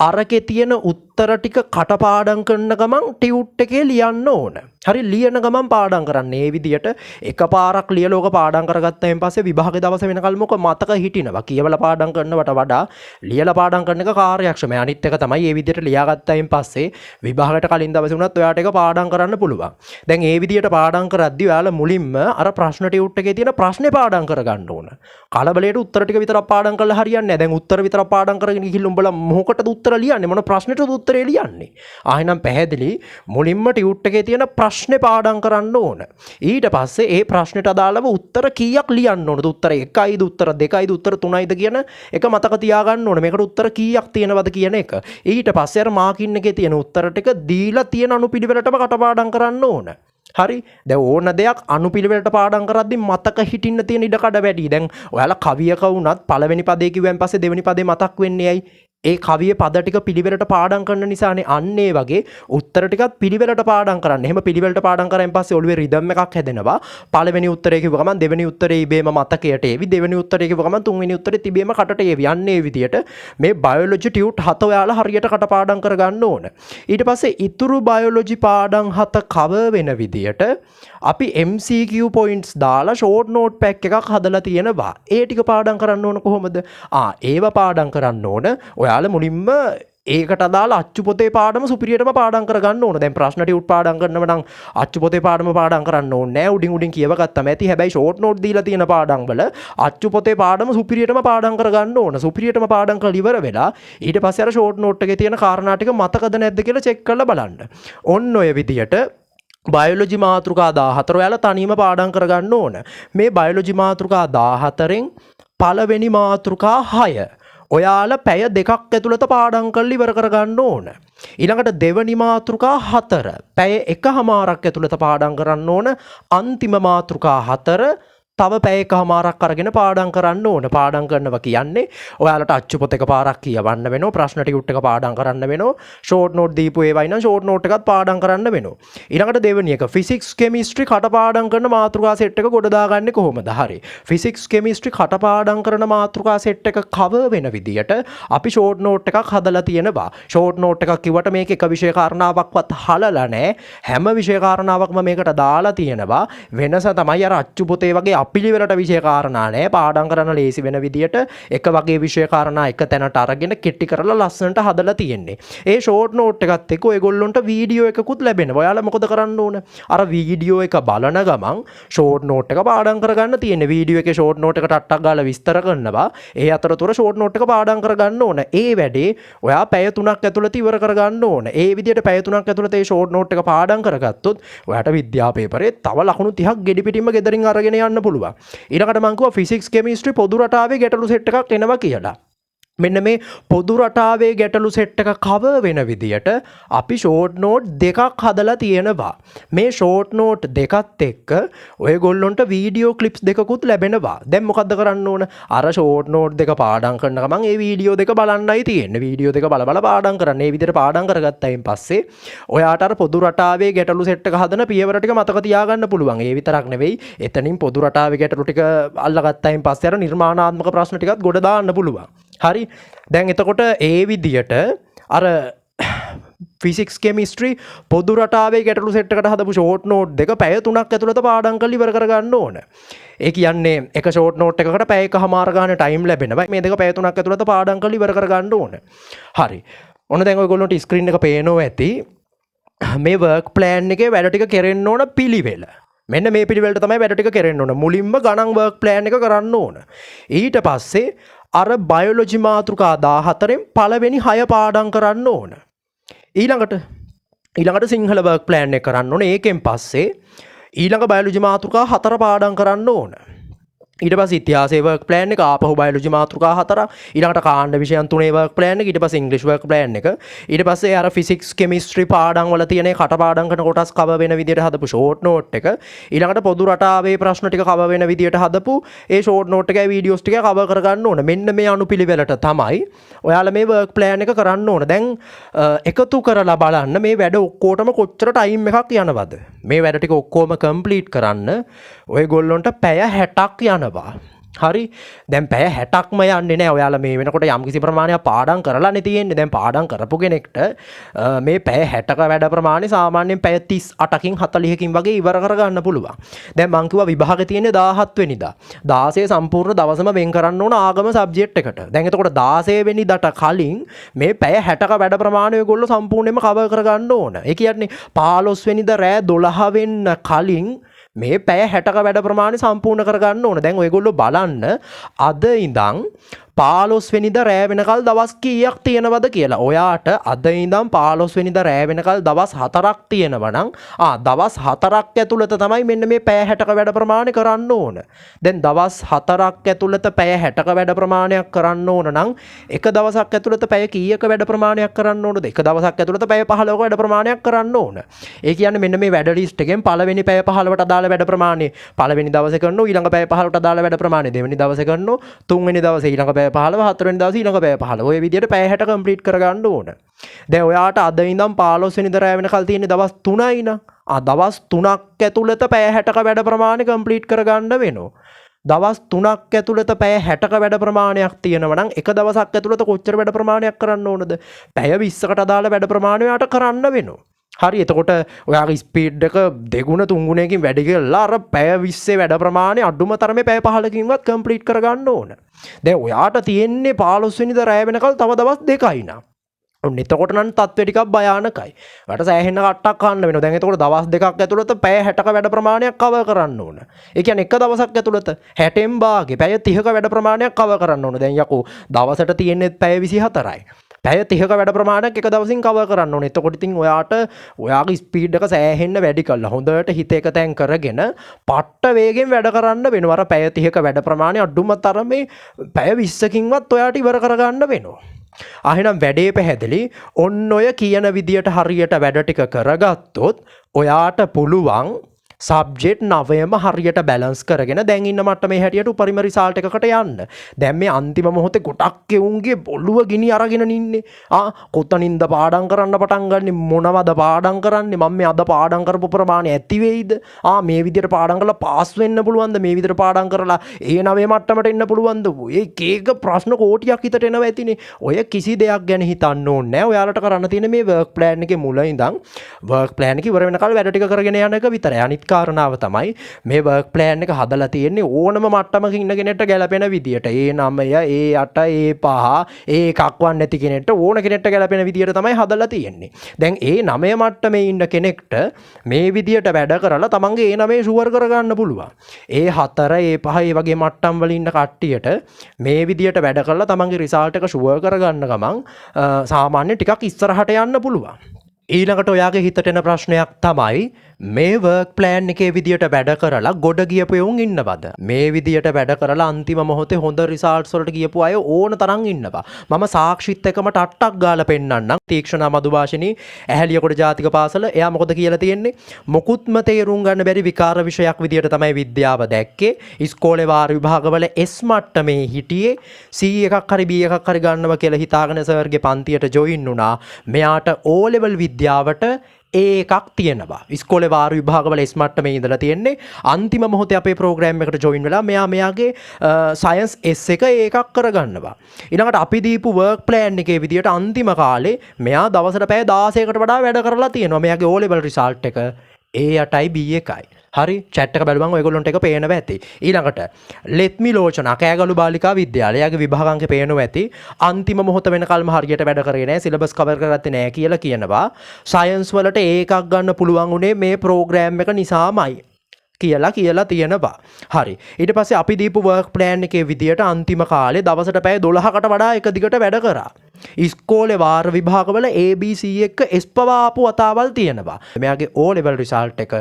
අරකේ තියෙන උත්තර ටික කටපාඩම් කරන ගමන් ටියුට් එකේ ලියන්න ඕන. හරි ලියන ගමන් පාඩම් කරන්න. මේ විදියට එකපාරක් ලියලා ඕක පාඩම් කරගත්තායින් පස්සේ විභාගේ දවස වෙනකල් මොක මතක හිටිනවා. කියවලා පාඩම් කරනවට වඩා ලියලා පාඩම් කරන එක කාර්යක්ෂමයි. අනිත් එක තමයි මේ විදියට ලියාගත්තායින් පස්සේ විභාගයට කලින් දවසේ වුණත් ඔයාට ඒක පාඩම් කරන්න පුළුවන්. දැන් මේ විදියට පාඩම් කරද්දී ඔයාලා මුලින්ම අර ප්‍රශ්න ටියුට් එකේ තියෙන ප්‍රශ්නේ පාඩම් කරගන්න ඕන. කලබලයට උත්තර ටික විතරක් පාඩම් කරලා හරියන්නේ නැහැ. දැන් උත්තර විතරක් පාඩම් කරගෙන ගිහින් උඹලා මොකටද උත්තර ලියන්නේ? මොන ප්‍රශ්නෙටද උත්තරේ ලියන්නේ? ආයෙනම් පැහැදිලි මුලින්ම ටියුට් එකේ තියෙන ප්‍රශ්නේ පාඩම් කරන්න ඕන. ඊට පස්සේ ඒ ප්‍රශ්නෙට අදාළව උත්තර කීයක් ලියන්න ඕනද? උත්තර 1යිද උත්තර 2යිද උත්තර 3යිද කියන එක මතක තියාගන්න ඕන. මේකට උත්තර කීයක් තියෙනවද කියන එක. ඊට පස්සේ අර මාකින් එකේ තියෙන උත්තර ටික දීලා තියෙන අනුපිළිවෙලටම කටපාඩම් කරන්න ඕන. හරි දැන් ඕන දෙයක් අනුපිළිවෙලට පාඩම් කරද්දි මතක හිටින්න තියෙන ඉඩකඩ වැඩි. දැන් ඔයාලා කවියක වුණත් පළවෙනි පදේ කිව්වෙන් පස්සේ දෙවෙනි පදේ මතක් වෙන්නේ ඇයි? ඒ කවිය පද ටික පිළිවෙලට පාඩම් කරන නිසානේ. අන්න ඒ වගේ උත්තර ටිකත් පිළිවෙලට පාඩම් කරන්න. එහෙම පිළිවෙලට පාඩම් කරායින් පස්සේ ඔළුවේ රිද්ම් එකක් හැදෙනවා. පළවෙනි උත්තරේ කිව්ව ගමන් දෙවෙනි උත්තරේ ඉබේම මතකයට ඒවි. දෙවෙනි උත්තරේ කිව්ව ගමන් තුන්වෙනි උත්තරේ තිබීම කටට ඒවි. අන්න ඒ විදියට මේ බයොලොජි ටියුට් 7 ඔයාලා හරියට කටපාඩම් කරගන්න ඕන. ඊට පස්සේ ඉතුරු බයොලොජි පාඩම් 7 කවර් වෙන විදියට අපි MCQ points දාලා short note pack එකක් හදලා තියෙනවා. ඒ ටික පාඩම් කරන්න ඕන කොහොමද? ඒව පාඩම් කරන්න ඕන. ඔයාලා මුලින්ම ඒකට අදාළ අච්චු පොතේ පාඩම සුපිරියටම පාඩම් කරගන්න ඕන. දැන් ප්‍රශ්න ටියුට් පාඩම් කරනව නම් අච්චු පොතේ පාඩම පාඩම් කරන්න ඕනේ නෑ. උඩින් කියව ගත්තම ඇති. හැබැයි short note දීලා තියෙන පාඩම් වල අච්චු පොතේ පාඩම සුපිරියටම පාඩම් කරගන්න ඕන. සුපිරියටම පාඩම් කරලා ඉවර වෙලා ඊට පස්සේ අර short note එකේ තියෙන කාරණා ටික මතකද නැද්ද කියලා චෙක් කරලා බලන්න. ඔන්න ඔය විදියට බයොලොජි මාතෘකා 14 ඔයාලා තනියම පාඩම් කරගන්න ඕන. මේ බයොලොජි මාතෘකා 14න් පළවෙනි මාතෘකා 6 ඔයාලා පැය 2ක් ඇතුළත පාඩම් කරලා ඉවර කරගන්න ඕන. ඊළඟට දෙවනි මාතෘකා 4 පැය 1:00ක් ඇතුළත පාඩම් කරන්න ඕන. අන්තිම මාතෘකා 4 තව පැය එකමාරක් අරගෙන පාඩම් කරන්න ඕන. පාඩම් කරනවා කියන්නේ ඔයාලට අච්චු පොත එක පාරක් කියවන්න වෙනවා. ප්‍රශ්න ටියුට් එක පාඩම් කරන්න වෙනවා. ෂෝට් නෝට් දීපු ඒවයි නම් ෂෝට් නෝට් එකත් පාඩම් කරන්න වෙනවා. ඊළඟට දෙවෙනි එක ෆිසික්ස් කෙමිස්ට්‍රි කටපාඩම් කරන මාතෘකා සෙට් එක ගොඩ දාගන්නේ කොහොමද? හරි. ෆිසික්ස් කෙමිස්ට්‍රි කටපාඩම් කරන මාතෘකා සෙට් එක කවර් වෙන විදියට අපි ෂෝට් නෝට් එකක් හදලා තියෙනවා. ෂෝට් නෝට් එකක් කිව්වට මේක එක විෂය කාරණාවක්වත් හලලා නැහැ. හැම විෂය කාරණාවක්ම මේකට දාලා තියෙනවා. වෙනස තමයි අර අච්චු පොතේ වගේ අපිළිවෙලට විෂය කාරණා නැහැ. පාඩම් කරන්න ලේසි වෙන විදියට එක වගේ විෂය කාරණා එක තැනට අරගෙන කෙටි කරලා ලස්සනට හදලා තියෙන්නේ. ඒ ෂෝට් නෝට් එකත් එක්ක ඔයගොල්ලොන්ට වීඩියෝ එකකුත් ලැබෙනවා. ඔයාලා මොකද කරන්න ඕන? අර වීඩියෝ එක බලන ගමන් ෂෝට් නෝට් එක පාඩම් කරගන්න තියෙන්නේ. වීඩියෝ එකේ ෂෝට් නෝට් එක ටට්ටක් ගාලා විස්තර කරනවා. ඒ අතරතුර ෂෝට් නෝට් එක පාඩම් කරගන්න ඕන. ඒ වැඩේ ඔයා පැය 3ක් ඇතුළත ඉවර කරගන්න ඕන. ඒ විදියට පැය 3ක් ඇතුළත ඒ ෂෝට් නෝට් එක පාඩම් කරගත්තොත් ඔයාට විද්‍යා පේපරේ තව ලකුණු 30ක් ගෙඩි පිටින්ම ගෙදරින් අරගෙන යන්න පුළුවන්. ඊළඟට මම කිව්වා ෆිසික්ස් කෙමිස්ට්‍රි පොදු රටාවේ ගැටලු සෙට් එකක් එනවා කියලා. මෙන්න මේ පොදු රටාවේ ගැටලු සෙට් එක කවර් වෙන විදියට අපි ෂෝට් නෝට් දෙකක් හදලා තියෙනවා. මේ ෂෝට් නෝට් දෙකත් එක්ක ඔයගොල්ලොන්ට වීඩියෝ ක්ලිප්ස් දෙකකුත් ලැබෙනවා. දැන් මොකද්ද කරන්න ඕන? අර ෂෝට් නෝට් දෙක පාඩම් කරන ගමන් ඒ වීඩියෝ දෙක බලන්නයි තියෙන්නේ. වීඩියෝ දෙක බල බල පාඩම් කරන්න. මේ විදිහට පාඩම් කරගත්තයින් පස්සේ ඔයාට අර පොදු රටාවේ ගැටලු සෙට් එක හදන පියවර ටික මතක තියාගන්න පුළුවන්. ඒ විතරක් නෙවෙයි එතනින් පොදු රටාවේ ගැටලු ටික අල්ලගත්තයින් පස්සේ අර නිර්මාණාත්මක ප්‍රශ්න ටිකත් ගොඩ දාන්න පුළුවන්. හරි. දැන් එතකොට ඒ විදියට අර ෆිසික්ස් කෙමිස්ට්‍රි පොදු රටාවේ ගැටලු සෙට් එකට හදපු ෂෝට් නෝට් දෙක පැය 3ක් ඇතුළත පාඩම් කරලා ඉවර කරගන්න ඕන. ඒ කියන්නේ එක ෂෝට් නෝට් එකකට පැය එකමාර ගානේ ටයිම් ලැබෙනවා. මේ දෙක පැය 3ක් ඇතුළත පාඩම් කරලා ඉවර කරගන්න ඕන. හරි. ඔන්න දැන් ඔයගොල්ලන්ට ස්ක්‍රීන් එක පේනවා ඇති. මේ වර්ක් ප්ලෑන් එකේ වැඩ ටික කෙරෙන්න ඕන පිළිවෙල. මෙන්න මේ පිළිවෙලට තමයි වැඩ ටික කෙරෙන්න ඕන. මුලින්ම ගණන් වර්ක් ප්ලෑන් එක කරන්න ඕන. ඊට පස්සේ අර බයොලොජි මාතෘකා 14න් පළවෙනි 6 පාඩම් කරන්න ඕන. ඊළඟට සිංහල වර්ක් ප්ලෑන් එක කරන්න ඕන. ඒකෙන් පස්සේ ඊළඟ බයොලොජි මාතෘකා 4 පාඩම් කරන්න ඕන. ඊට පස්සේ ඉතිහාසයේ වර්ක් ප්ලෑන් එක ආපහු බයොලොජි මාතෘකා 4 ඊළඟට කාණ්ඩ විෂයන් 3 වර්ක් ප්ලෑන් එක ඊට පස්සේ ඉංග්‍රීසි වර්ක් ප්ලෑන් එක ඊට පස්සේ අර ෆිසික්ස් කෙමිස්ට්‍රි පාඩම් වල තියෙන කටපාඩම් කරන කොටස් කවර් වෙන විදියට හදපු ෂෝට් නෝට් එක ඊළඟට පොදු රටාවේ ප්‍රශ්න ටික කවර් වෙන විදියට හදපු ඒ ෂෝට් නෝට් එකේ වීඩියෝස් ටික කවර් කරගන්න ඕන. මෙන්න මේ අනුපිළිවෙලට තමයි ඔයාලා මේ වර්ක් ප්ලෑන් එක කරන්න ඕන. දැන් එකතු කරලා බලන්න මේ වැඩ ඔක්කොටම කොච්චර ටයිම් එකක් යනවද. මේ වැඩ ටික ඔක්කොම කම්ප්ලීට් කරන්න ඔයගොල්ලොන්ට පැය 60ක් යනවා. හරි. දැන් පැය 60ක්ම යන්නේ නැහැ. ඔයාලා මේ වෙනකොට යම්කිසි ප්‍රමාණයක් පාඩම් කරලානේ තියෙන්නේ. දැන් පාඩම් කරපු කෙනෙක්ට මේ පැය 60ක වැඩ ප්‍රමාණය සාමාන්‍යයෙන් පැය 38කින් 40කින් වගේ ඉවර කරගන්න පුළුවන්. දැන් මං කිව්වා විභාගේ තියෙන්නේ 17 වෙනිදා. 16 සම්පූර්ණ දවසම වෙන් කරන්න ඕන ආගම සබ්ජෙක්ට් එකට. දැන් එතකොට 16 වෙනිදාට කලින් මේ පැය 60ක වැඩ ප්‍රමාණය ඔයගොල්ලෝ සම්පූර්ණයෙන්ම කවර් කරගන්න ඕන. ඒ කියන්නේ 15 වෙනිදා රෑ 12 වෙන්න කලින් මේ පැය 60ක වැඩ ප්‍රමාණය සම්පූර්ණ කරගන්න ඕන. දැන් ඔයගොල්ලෝ බලන්න අද ඉඳන් 15 වෙනිදා රෑ වෙනකල් දවස් කීයක් තියෙනවද කියලා. ඔයාට අද ඉඳන් 15 වෙනිදා රෑ වෙනකල් දවස් 4ක් තියෙනවා නම් දවස් 4ක් ඇතුළත තමයි මෙන්න මේ පැය 60ක වැඩ ප්‍රමාණය කරන්න ඕන. දැන් දවස් 4ක් ඇතුළත පැය 60ක වැඩ ප්‍රමාණයක් කරන්න ඕන නම් එක දවසක් ඇතුළත පැය කීයක වැඩ ප්‍රමාණයක් කරන්න ඕනද? එක දවසක් ඇතුළත පැය 15ක වැඩ ප්‍රමාණයක් කරන්න ඕන. ඒ කියන්නේ මෙන්න මේ වැඩ ලිස්ට් එකෙන් පළවෙනි පැය 15ට අදාළ වැඩ ප්‍රමාණය පළවෙනි දවසේ කරනවා, ඊළඟ පැය 15ට අදාළ වැඩ ප්‍රමාණය දෙවෙනි දවසේ කරනවා, තුන්වෙනි දවසේ ඊළඟ පැය 15 හතරවෙනි දවසේ ඊළඟ පැය 15. ඔය විදිහට පැය 60 කම්ප්ලීට් කරගන්න ඕන. දැන් ඔයාට අද ඉඳන් 15 වෙනිදා රැ වෙනකල් තියෙන දවස් 3යි නා. දවස් 3ක් ඇතුළත පැය 60ක වැඩ ප්‍රමාණය කම්ප්ලීට් කරගන්න වෙනවා. දවස් 3ක් ඇතුළත පැය 60ක වැඩ ප්‍රමාණයක් තියෙනවා නම් එක දවසක් ඇතුළත කොච්චර වැඩ ප්‍රමාණයක් කරන්න ඕනද? පැය 20කට අදාළ වැඩ ප්‍රමාණය ඔයාට කරන්න වෙනවා. හරි. එතකොට ඔයාගේ ස්පීඩ් එක දෙගුණ තුන්ගුණයකින් වැඩි කරලා අර පැය 20 වැඩ ප්‍රමාණය අඩුම තරමේ පැය 15කින්වත් කම්ප්ලීට් කරගන්න ඕන. දැන් ඔයාට තියෙන්නේ 15 වෙනිදා රැ වෙනකල් තව දවස් 2යි නා. ඔන්න එතකොට නම් තත්ත්වය ටිකක් භයානකයි. ඔයාට සෑහෙන කට්ටක් කන්න වෙනවා. දැන් එතකොට දවස් 2ක් ඇතුළත පැය 60ක වැඩ ප්‍රමාණයක් කවර් කරන්න ඕන. ඒ කියන්නේ එක දවසක් ඇතුළත 60න් භාගේ පැය 30ක වැඩ ප්‍රමාණයක් කවර් කරන්න ඕන. දැන් යකෝ දවසට තියෙන්නේ පැය 24යි. පැය 30ක වැඩ ප්‍රමාණයක් එක දවසින් කවර් කරන්න ඕනේ. එතකොට ඉතින් ඔයාට ඔයාගේ ස්පීඩ් එක සෑහෙන්න වැඩි කරලා හොඳට හිත එක තැන් කරගෙන පට්ට වේගෙන් වැඩ කරන්න වෙනවා. අර පැය 30ක වැඩ ප්‍රමාණය අඩුම තරමේ පැය 20කින්වත් ඔයාට ඉවර කරගන්න වෙනවා. එහෙනම් වැඩේ පැහැදිලි. ඔන්න ඔය කියන විදියට හරියට වැඩ ටික කරගත්තොත් ඔයාට පුළුවන් සබ්ජෙක්ට් 9ම හරියට බැලන්ස් කරගෙන දැන් ඉන්න මට්ටමේ හැටියට උපරිම රිසල්ට් එකකට යන්න. දැන් මේ අන්තිම මොහොතේ ගොඩක් එවුන්ගේ ඔළුව ගිනි අරගෙන ඉන්නේ. කොතනින්ද පාඩම් කරන්න පටන් ගන්නෙ? මොනවද පාඩම් කරන්නේ? මම මේ අද පාඩම් කරපු ප්‍රමාණය ඇති වෙයිද? මේ විදියට පාඩම් කරලා පාස් වෙන්න පුළුවන්ද? මේ විදියට පාඩම් කරලා ඒ 9 මට්ටමට එන්න පුළුවන්ද? ඔය එක ප්‍රශ්න කෝටියක් හිතට එනවා ඇතිනේ. ඔය කිසි දෙයක් ගැන හිතන්න ඕනේ නැහැ. ඔයාලට කරන්න තියෙන මේ වර්ක් ප්ලෑන් එකේ මුල ඉඳන් වර්ක් ප්ලෑන් එක ඉවර වෙනකල් වැඩ ටික කරගෙන යන එක විතරයි. අනිත් කාරණාව තමයි මේ වර්ක් ප්ලෑන් එක හදලා තියෙන්නේ ඕනම මට්ටමක ඉන්න කෙනෙක්ට ගැලපෙන විදියට. ඒ 9 ඒ 8 ඒ 5 ඒ එකක් වන් නැති කෙනෙක්ට ඕන කෙනෙක්ට ගැලපෙන විදියට තමයි හදලා තියෙන්නේ. දැන් ඒ 9 මට්ටමේ ඉන්න කෙනෙක්ට මේ විදියට වැඩ කරලා තමන්ගේ ඒ 9 ෂුවර් කරගන්න පුළුවන්. ඒ 4 ඒ 5 ඒ වගේ මට්ටම් වල ඉන්න කට්ටියට මේ විදියට වැඩ කරලා තමන්ගේ රිසල්ට් එක ෂුවර් කරගන්න ගමන් සාමාන්‍ය ටිකක් ඉස්සරහට යන්න පුළුවන්. ඊළඟට ඔයාගේ හිතට එන ප්‍රශ්නයක් තමයි මේ වර්ක් ප්ලෑන් එකේ විදියට වැඩ කරලා ගොඩ ගියපු එවුන් ඉන්නවද? මේ විදියට වැඩ කරලා අන්තිම මොහොතේ හොඳ රිසල්ට්ස් වලට ගියපු අය ඕන තරම් ඉන්නවා. මම සාක්ෂිත් එකම ටට්ටක් ගාලා පෙන්නන්නම්. තීක්ෂණා මදුභාෂිනී ඇහැලියකොට ජාතික පාසල. එයා මොකද කියලා තියෙන්නේ? මොකුත්ම තේරුම් ගන්න බැරි විකාර විෂයක් විදියට තමයි විද්‍යාව දැක්කේ. ඉස්කෝලේ වාර විභාගවල S මට්ටමේ හිටියේ C එකක් හරි B එකක් හරි ගන්නවා කියලා හිතාගෙන සර්ගේ පන්තියට ජොයින් වුණා. මෙයාට O level විද්‍යාවට ඒකක් තියෙනවා. ඉස්කෝලේ වාර විභාගවල S මට්ටමේ ඉඳලා තියෙන්නේ. අන්තිම මොහොතේ අපේ ප්‍රෝග්‍රෑම් එකට ජොයින් වෙලා මෙයාගේ සයන්ස් S එක ඒකක් කරගන්නවා. ඊළඟට අපි දීපු වර්ක් ප්ලෑන් එකේ විදියට අන්තිම කාලේ මෙයා දවසට පැය 16කට වඩා වැඩ කරලා තියෙනවා. මෙයාගේ O level result එක A8යි B1යි. හරි චැට් එක බලුවම ඔයගොල්ලන්ට එක පේනවා ඇති. ඊළඟට ලෙත්මි ලෝචනා කෑගලු බාලිකා විද්‍යාලයගේ විභාගාංක පේනවා ඇති. අන්තිම මොහොත වෙනකල්ම හරියට වැඩ කරේ නැහැ. සිලබස් කවර් කරගත්තේ නැහැ කියලා කියනවා. සයන්ස් වලට ඒකක් ගන්න පුළුවන් උනේ මේ ප්‍රෝග්‍රෑම් එක නිසාමයි. කියලා තියෙනවා. හරි. ඊට පස්සේ අපි දීපු වර්ක් ප්ලෑන් එකේ විදියට අන්තිම කාලේ දවසට පැය 12කට වඩා එක දිගට වැඩ කරා. ඉස්කෝලේ වාර විභාගවල ABC එක S පවා ආපු වතාවල් තියෙනවා. මෙයාගේ O level result එක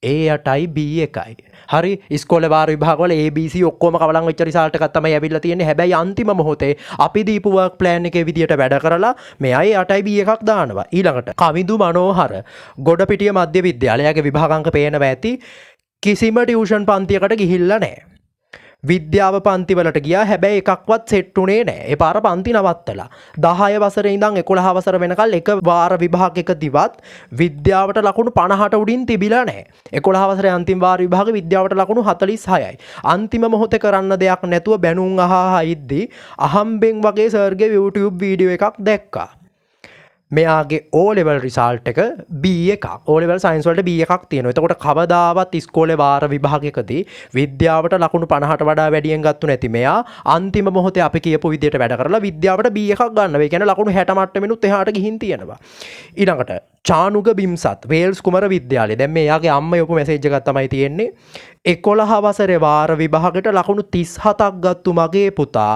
A8යි B1යි. හරි ඉස්කෝලේ වාර විභාගවල ABC ඔක්කොම කවලම් වෙච්ච result එකක් තමයි ඇවිල්ලා තියෙන්නේ. හැබැයි අන්තිම මොහොතේ අපි දීපු work plan එකේ විදියට වැඩ කරලා මෙයයි 8යි B1ක් දානවා. ඊළඟට කවිඳු මනෝහර ගොඩපිටිය මධ්‍ය විද්‍යාලයගේ විභාගාංක පේනවා ඇති. කිසිම ටියුෂන් පන්තියකට ගිහිල්ලා නැහැ. විද්‍යාව පන්ති වලට ගියා හැබැයි එකක්වත් සෙට් උනේ නැහැ. ඒ පාර පන්ති නවත්තලා. 10 වසරේ ඉඳන් 11 වසර වෙනකල් එක වාර විභාගයකදීවත් විද්‍යාවට ලකුණු 50ට උඩින් තිබිලා නැහැ. 11 වසරේ අන්තිම වාර විභාගෙ විද්‍යාවට ලකුණු 46යි. අන්තිම මොහොතේ කරන්න දෙයක් නැතුව බැනුම් අහා ඉද්දි අහම්බෙන් වගේ සර්ගේ YouTube වීඩියෝ එකක් දැක්කා. මෙයාගේ O level result එක B එකක්. O level science වලට B එකක් තියෙනවා. එතකොට කවදාවත් ඉස්කෝලේ වාර විභාගයකදී විද්‍යාවට ලකුණු 50ට වඩා වැඩියෙන් ගත්තු නැති මෙයා අන්තිම මොහොතේ අපි කියපු විදියට වැඩ කරලා විද්‍යාවට B එකක් ගන්නවා. ඒ කියන්නේ ලකුණු 60 මට්ටමෙනුත් එහාට ගිහින් තියෙනවා. ඊළඟට චානුග බිම්සත් වේල්ස් කුමර විද්‍යාලය. දැන් මෙයාගේ අම්මා යොපු මැසේජ් එකක් තමයි තියෙන්නේ. 11 වසරේ වාර විභාගයට ලකුණු 37ක් ගත්තු මගේ පුතා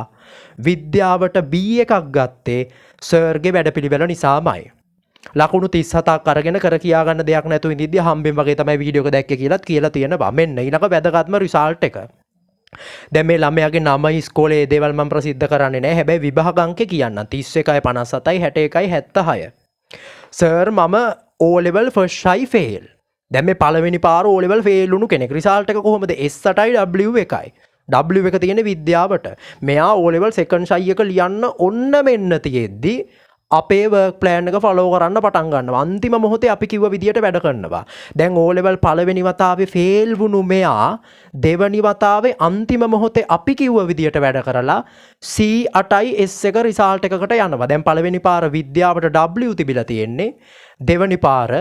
විද්‍යාවට B එකක් ගත්තේ සර්ගේ වැඩපිළිවෙල නිසාමයි. ලකුණු 37ක් අරගෙන කර කියා ගන්න දෙයක් නැතුව ඉඳිද්දී හම්බෙන් වගේ තමයි වීඩියෝ එක දැක්කේ කියලාත් කියලා තියෙනවා. මෙන්න ඊළඟ වැදගත්ම රිසල්ට් එක. දැන් මේ ළමයාගේ නම ඉස්කෝලේ ඒ දේවල් මම ප්‍රසිද්ධ කරන්නේ නැහැ. හැබැයි විභාග අංකේ කියන්නම් 31යි 57යි 61යි 76. සර් මම O level first try fail. දැන් මේ පළවෙනි පාර O level fail වුණු කෙනෙක්. රිසල්ට් එක කොහොමද? S8යි W1යි. W එක තියෙන විද්‍යාවට මෙයා O level second try එක ලියන්න ඔන්න මෙන්න තියෙද්දි අපේ work plan එක follow කරන්න පටන් ගන්නවා. අන්තිම මොහොතේ අපි කිව්ව විදියට වැඩ කරනවා. දැන් O level පළවෙනි වතාවේ fail වුණු මෙයා දෙවනි වතාවේ අන්තිම මොහොතේ අපි කිව්ව විදියට වැඩ කරලා C8යි S එක result එකකට යනවා. දැන් පළවෙනි පාර විද්‍යාවට W තිබිලා තියෙන්නේ. දෙවනි පාර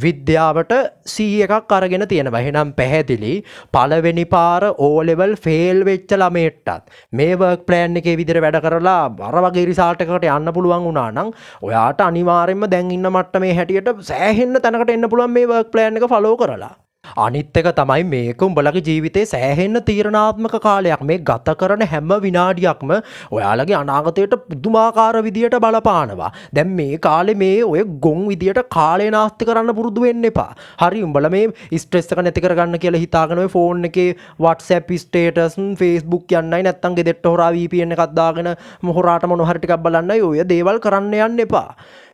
විද්‍යාවට C එකක් අරගෙන තියෙනවා. එහෙනම් පැහැදිලි පළවෙනි පාර O level fail වෙච්ච ළමයෙක්ටත් මේ work plan එකේ විදිහට වැඩ කරලා අර වගේ result එකකට යන්න පුළුවන් වුණා නම් ඔයාට අනිවාර්යයෙන්ම දැන් ඉන්න මට්ටමේ හැටියට සෑහෙන්න තැනකට එන්න පුළුවන් මේ work plan එක follow කරලා. අනිත් එක තමයි මේක උඹලගේ ජීවිතේ සෑහෙන්න තීරණාත්මක කාලයක්. මේ ගත කරන හැම විනාඩියක්ම ඔයාලගේ අනාගතයට පුදුමාකාර විදියට බලපානවා. දැන් මේ කාලේ මේ ඔය ගොන් විදියට කාලේ නාස්ති කරන්න පුරුදු වෙන්න එපා. හරි උඹලා මේ ස්ට්‍රෙස් එක නැති කරගන්න කියලා හිතාගෙන ඔය ෆෝන් එකේ WhatsApp status Facebook යන්නයි නැත්තම් ගෙදෙට්ට හොරා VPN එකක් දාගෙන හොරාට මොන හරි ටිකක් බලන්නයි ඔය දේවල් කරන්න යන්න එපා.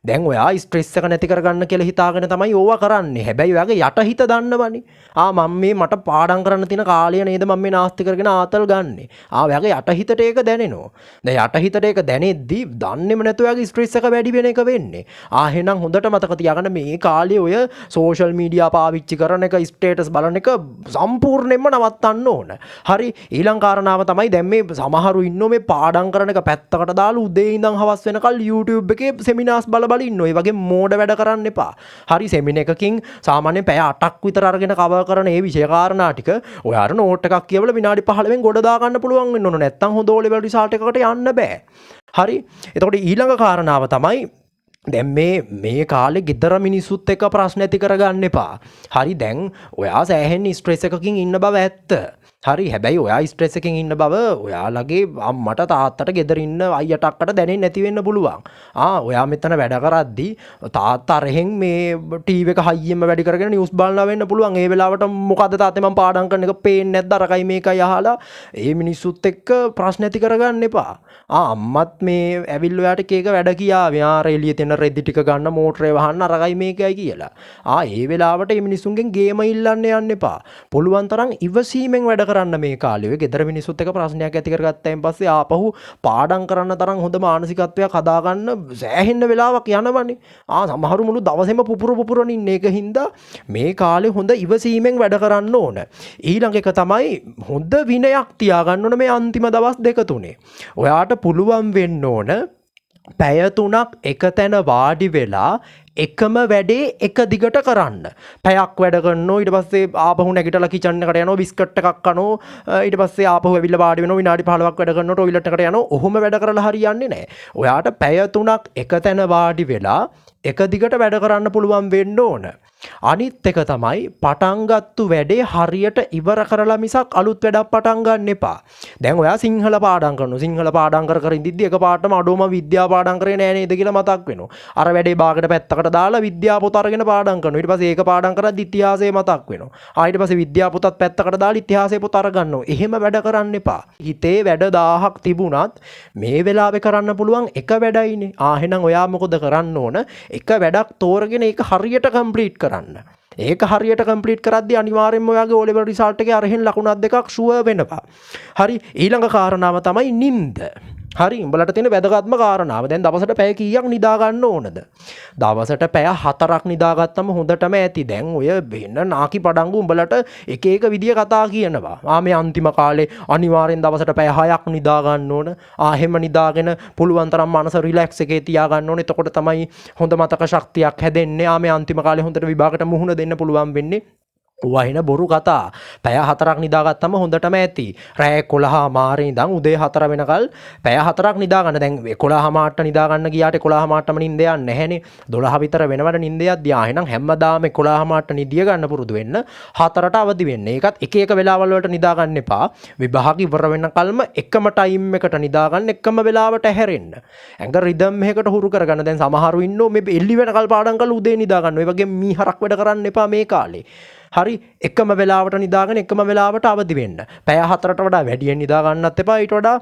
දැන් ඔයා ස්ට්‍රෙස් එක නැති කරගන්න කියලා හිතාගෙන තමයි ඕවා කරන්නේ. හැබැයි ඔයාගේ යටහිත දන්නවනේ. මම මේ මට පාඩම් කරන්න තියෙන කාලය නේද මම මේ නාස්ති කරගෙන ආතල් ගන්නෙ. ඔයාගේ යටහිතට ඒක දැනෙනවා. දැන් යටහිතට ඒක දැනෙද්දි දන්නේම නැතුව ඔයාගේ ස්ට්‍රෙස් එක වැඩි වෙන එක වෙන්නේ. එහෙනම් හොඳට මතක තියාගන්න මේ කාලේ ඔය සෝෂල් මීඩියා පාවිච්චි කරන එක ස්ටේටස් බලන එක සම්පූර්ණයෙන්ම නවත්තන්න ඕන. හරි ඊළඟ කාරණාව තමයි දැන් මේ සමහරු ඉන්නෝ මේ පාඩම් කරන එක පැත්තකට දාලා උදේ ඉඳන් හවස් වෙනකල් YouTube එකේ සෙමිනාර්ස් බල ඉන්න ඔය වගේ මෝඩ වැඩ කරන්න එපා. හරි සෙමින එකකින් සාමාන්‍යයෙන් පැය 8ක් විතර අරගෙන කවර් කරන මේ විෂය කාරණා ටික ඔයාට නෝට් එකක් කියවලා විනාඩි 15න් ගොඩ දා ගන්න පුළුවන් වෙන්න ඕන. නැත්තම් හොඳ O level result එකකට යන්න බෑ. හරි. එතකොට ඊළඟ කාරණාව තමයි දැන් මේ කාලේ ගෙදර මිනිස්සුත් එක්ක ප්‍රශ්න ඇති කරගන්න එපා. හරි දැන් ඔයා සෑහෙන ස්ට්‍රෙස් එකකින් ඉන්න බව ඇත්ත. හරි හැබැයි ඔයා ස්ට්‍රෙස් එකකින් ඉන්න බව ඔයාලගේ අම්මට තාත්තට ගෙදර ඉන්න අයියට අක්කට දැනෙන්නේ නැති වෙන්න පුළුවන්. ඔයා මෙතන වැඩ කරද්දී තාත්තා අරහෙන් මේ ටීවී එක හයියෙන්ම වැඩි කරගෙන නිවුස් බලනවා වෙන්න පුළුවන්. ඒ වෙලාවට මොකද්ද තාත්තේ මම පාඩම් කරන එක පේන්නේ නැද්ද අරකයි මේකයි අහලා ඒ මිනිස්සුත් එක්ක ප්‍රශ්න ඇති කරගන්න එපා. අම්මත් මේ ඇවිල්ලා ඔයාට එක වැඩ කියාවේ. එළිය තියෙන රෙදි ටික ගන්න මෝටරේ වහන්න අරකයි මේකයි කියලා. ඒ වෙලාවට මේ මිනිස්සුන්ගෙන් ගේම ඉල්ලන්න යන්න එපා. පුළුවන් තරම් ඉවසීමෙන් වැඩ කරන්න මේ කාලේ. ඔය ගෙදර මිනිස්සුත් එක්ක ප්‍රශ්නයක් ඇති කරගත්තයින් පස්සේ ආපහු පාඩම් කරන්න තරම් හොඳ මානසිකත්වයක් හදාගන්න සෑහෙන්න වෙලාවක් යනවනේ. සමහරු මුළු දවසේම පුපුරන ඉන්න එක හින්දා මේ කාලේ හොඳ ඉවසීමෙන් වැඩ කරන්න ඕන. ඊළඟ එක තමයි හොඳ විනයක් තියාගන්න ඕන මේ අන්තිම දවස් දෙක තුනේ. ඔයාට පුළුවන් වෙන්න ඕන පැය 3ක් එක තැන වාඩි වෙලා එකම වැඩේ එක දිගට කරන්න. පැයක් වැඩ කරනවා ඊට පස්සේ ආපහු නැගිටලා කිචන් එකට යනවා බිස්කට් එකක් කනවා ඊට පස්සේ ආපහු ඇවිල්ලා වාඩි වෙනවා විනාඩි 15ක් වැඩ කරනවා ටොයිලට් එකට යනවා. ඔහොම වැඩ කරලා හරියන්නේ නැහැ. ඔයාට පැය 3ක් එක තැන වාඩි වෙලා එක දිගට වැඩ කරන්න පුළුවන් වෙන්න ඕන. අනිත් එක තමයි පටන් ගත්තු වැඩේ හරියට ඉවර කරලා මිසක් අලුත් වැඩක් පටන් ගන්න එපා. දැන් ඔයා සිංහල පාඩම් කරනවා. සිංහල පාඩම් කර ඉඳිද්දි එකපාරටම අඩෝම විද්‍යාව පාඩම් කරේ නෑ නේද කියලා මතක් වෙනවා. අර වැඩේ බාගට පැත්තකට දාලා විද්‍යාව පොත අරගෙන පාඩම් කරනවා. ඊට පස්සේ ඒක පාඩම් කරද්දි ඉතිහාසය මතක් වෙනවා. ඊට පස්සේ විද්‍යාව පොතත් පැත්තකට දාලා ඉතිහාසය පොත අරගන්නවා. එහෙම වැඩ කරන්න එපා. හිතේ වැඩ 1000ක් තිබුණත් මේ වෙලාවේ කරන්න පුළුවන් එක වැඩයිනේ. එහෙනම් ඔයා මොකද කරන්න ඕන? එක වැඩක් තෝරගෙන ඒක හරියට කම්ප්ලීට් කරන්න. ඒක හරියට කම්ප්ලීට් කරද්දී අනිවාර්යෙන්ම ඔයාගේ O level result එකේ අරහෙන් ලකුණක් දෙකක් ෂුවර් වෙනවා. හරි ඊළඟ කාරණාව තමයි නිින්ද. හරි උඹලට තියෙන වැදගත්ම කාරණාව දැන් දවසට පැය කීයක් නිදා ගන්න ඕනද? දවසට පැය 4ක් නිදාගත්තම හොඳටම ඇති. දැන් ඔය වෙන නාකි පඩංගු උඹලට එක එක විදිය කතා කියනවා. මේ අන්තිම කාලේ අනිවාර්යෙන් දවසට පැය 6ක් නිදා ගන්න ඕන. එහෙම නිදාගෙන පුළුවන් තරම් මනස රිලැක්ස් එකේ තියා ගන්න ඕනේ. එතකොට තමයි හොඳ මතක ශක්තියක් හැදෙන්නේ. මේ අන්තිම කාලේ හොඳට විභාගයට මුහුණ දෙන්න පුළුවන් වෙන්නේ. වහින බොරු කතා. පැය 4ක් නිදාගත්තම හොඳටම ඇති. රෑ 11:00 ඉඳන් උදේ 4 වෙනකල් පැය 4ක් නිදා ගන්න. දැන් 11:00 නිදා ගන්න ගියාට 11:00ටම නිින්ද යන්නේ නැහැනේ. 12 විතර වෙනවට නිින්ද යද්දී එහෙනම් හැමදාම 11:00ට නිදිය ගන්න පුරුදු වෙන්න. 4ට අවදි වෙන්න. ඒකත් එක එක වෙලාවල් වලට නිදා ගන්න එපා. විභාග ඉවර වෙනකල්ම එකම ටයිම් එකට නිදා ගන්න එකම වෙලාවට හැරෙන්න. ඇඟ රිද්ම් එකකට හුරු කරගන්න. දැන් සමහරු ඉන්නෝ මේ එල්ලි වෙනකල් පාඩම් කරලා උදේ නිදා ගන්න. ඒ වගේ මීහරක් වැඩ කරන්න එපා මේ කාලේ. හරි එකම වෙලාවට නිදාගෙන එකම වෙලාවට අවදි වෙන්න. පැය 4ට වඩා වැඩියෙන් නිදා ගන්නත් එපා. ඊට වඩා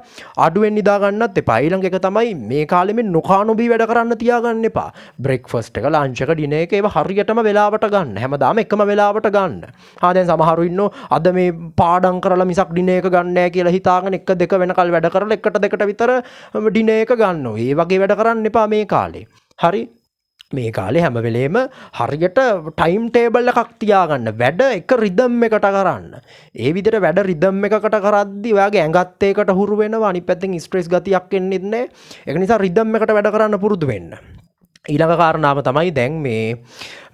අඩුවෙන් නිදා ගන්නත් එපා. ඊළඟ එක තමයි මේ කාලෙ මේ නොකානොබී වැඩ කරන්න තියාගන්න එපා. බ්‍රේක්ෆාස්ට් එක, ලන්ච් එක, ඩිනර් එක ඒවා හරියටම වෙලාවට ගන්න. හැමදාම එකම වෙලාවට ගන්න. දැන් සමහරු ඉන්නෝ අද මේ පාඩම් කරලා මිසක් ඩිනර් එක ගන්න නැහැ කියලා හිතාගෙන 1-2 වෙනකල් වැඩ කරලා 1-2ට විතර ඩිනර් එක ගන්නවා. ඒ වගේ වැඩ කරන්න එපා මේ කාලේ. හරි මේ කාලේ හැම වෙලේම හරියට ටයිම් ටේබල් එකක් තියාගන්න. වැඩ එක රිද්ම් එකට කරන්න. ඒ විදිහට වැඩ රිද්ම් එකකට කරද්දී ඔයාගේ ඇඟත් ඒකට හුරු වෙනවා. අනිත් පැත්තෙන් ස්ට්‍රෙස් ගතියක් එන්නේ නැහැ. ඒක නිසා රිද්ම් එකට වැඩ කරන්න පුරුදු වෙන්න. ඊළඟ කාරණාව තමයි දැන්